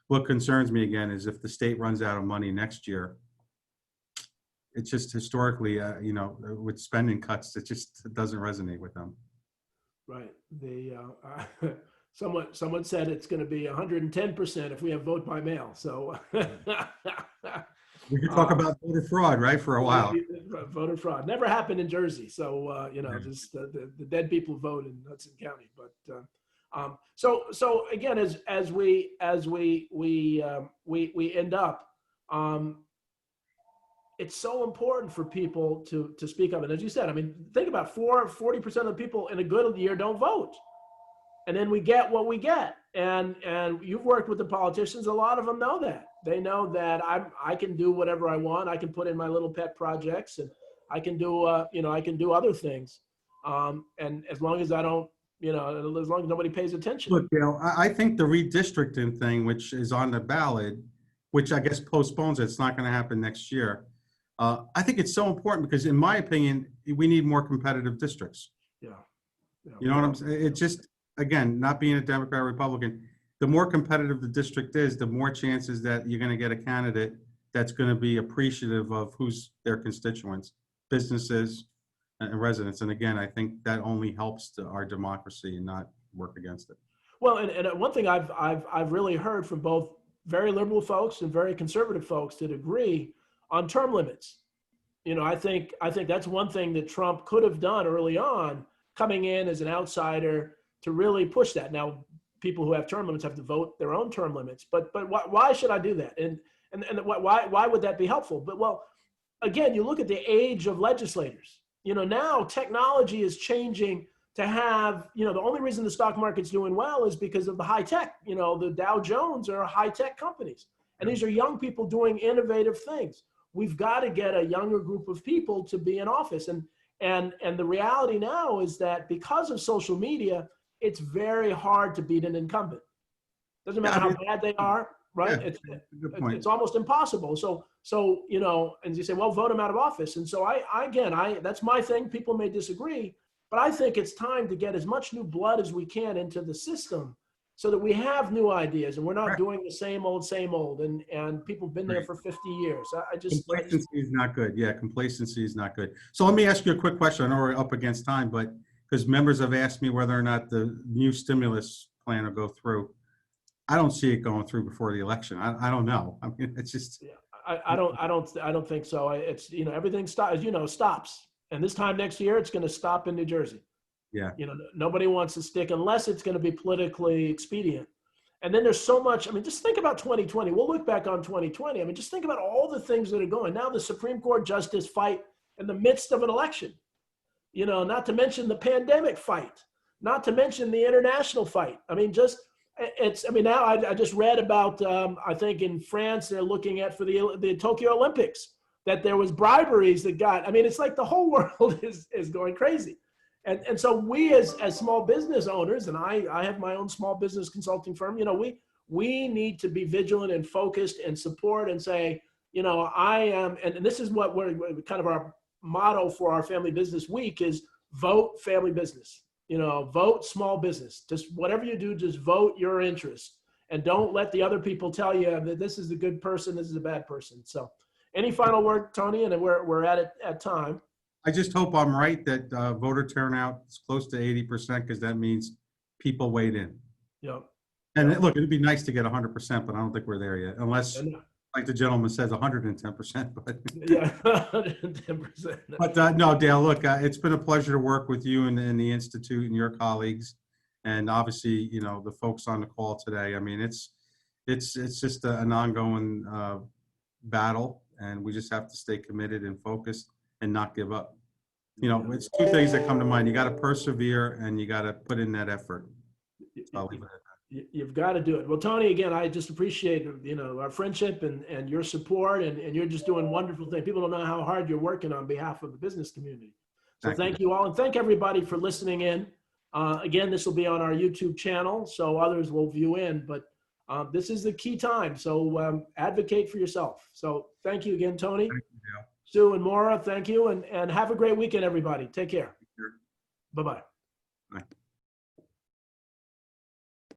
what concerns me again is if the state runs out of money next year, it's just historically, you know, with spending cuts, it just doesn't resonate with them. Right. Someone said it's going to be 110% if we have vote by mail. So we could talk about voter fraud, right, for a while. Voter fraud never happened in Jersey, so you know, just the dead people vote in Hudson County. But so again, as we end up, it's so important for people to speak up. And as you said, I mean, think about 40% of the people in a good year don't vote. And then we get what we get. And you've worked with the politicians. A lot of them know that. They know that I can do whatever I want. I can put in my little pet projects, and I can do, you know, I can do other things. And as long as I don't, you know, as long as nobody pays attention. Look, Dale, I think the redistricting thing, which is on the ballot, which I guess postpones it, it's not going to happen next year. I think it's so important because, in my opinion, we need more competitive districts. Yeah. You know what I'm saying? It's just, again, not being a Democrat or Republican, the more competitive the district is, the more chances that you're going to get a candidate that's going to be appreciative of who's their constituents, businesses, and residents. And again, I think that only helps our democracy and not work against it. Well, and one thing I've really heard from both very liberal folks and very conservative folks that agree on term limits. You know, I think that's one thing that Trump could have done early on, coming in as an outsider to really push that. Now, people who have term limits have to vote their own term limits, but why should I do that? And why would that be helpful? But well, again, you look at the age of legislators. You know, now technology is changing to have, you know, the only reason the stock market's doing well is because of the high tech. You know, the Dow Jones are high tech companies, and these are young people doing innovative things. We've got to get a younger group of people to be in office. And the reality now is that because of social media, it's very hard to beat an incumbent. Doesn't matter how bad they are, right? Yeah, it's almost impossible. So, you know, and you say, well, vote them out of office. And so I that's my thing. People may disagree, but I think it's time to get as much new blood as we can into the system so that we have new ideas and we're not doing the same old, and people have been there for 50 years. Complacency is not good. Yeah, complacency is not good. So let me ask you a quick question. I know we're up against time, but because members have asked me whether or not the new stimulus plan will go through. I don't see it going through before the election. I don't know. I mean, it's just. Yeah, I don't think so. It's, you know, everything stops, you know, stops. And this time next year, it's going to stop in New Jersey. Yeah. You know, nobody wants to stick unless it's going to be politically expedient. And then there's so much. I mean, just think about 2020. We'll look back on 2020. I mean, just think about all the things that are going. Now the Supreme Court justice fight in the midst of an election, you know, not to mention the pandemic fight, not to mention the international fight. I mean, I mean, now I just read about, I think in France, they're looking at for the Tokyo Olympics, that there was briberies that I mean, it's like the whole world is going crazy. And so we as small business owners, and I have my own small business consulting firm, you know, we need to be vigilant and focused and support and say, you know, I am, and this is what we're kind of our motto for our family business week is vote family business, you know, vote small business. Just whatever you do, just vote your interest and don't let the other people tell you that this is a good person, this is a bad person. So any final word, Tony? And we're at it at time. I just hope I'm right that voter turnout is close to 80% because that means people weighed in. Yeah. And look, it'd be nice to get 100%, but I don't think we're there yet, unless, And, like the gentleman says, 110%. But yeah, 110%. but no, Dale, look, it's been a pleasure to work with you and the Institute and your colleagues, and obviously, you know, the folks on the call today. I mean, it's just an ongoing battle, and we just have to stay committed and focused and not give up. You know, it's two things that come to mind. You got to persevere and you got to put in that effort. So I'll leave it at that. You've got to do it. Well, Tony, again, I just appreciate, you know, our friendship and your support, and you're just doing wonderful things. People don't know how hard you're working on behalf of the business community. So thank you all, and thank everybody for listening in. Again, this will be on our YouTube channel, so others will view in, but this is the key time. So advocate for yourself. So thank you again, Tony. Thank you, Dale. Sue and Maura, thank you, and have a great weekend, everybody. Take care. Sure. Bye-bye.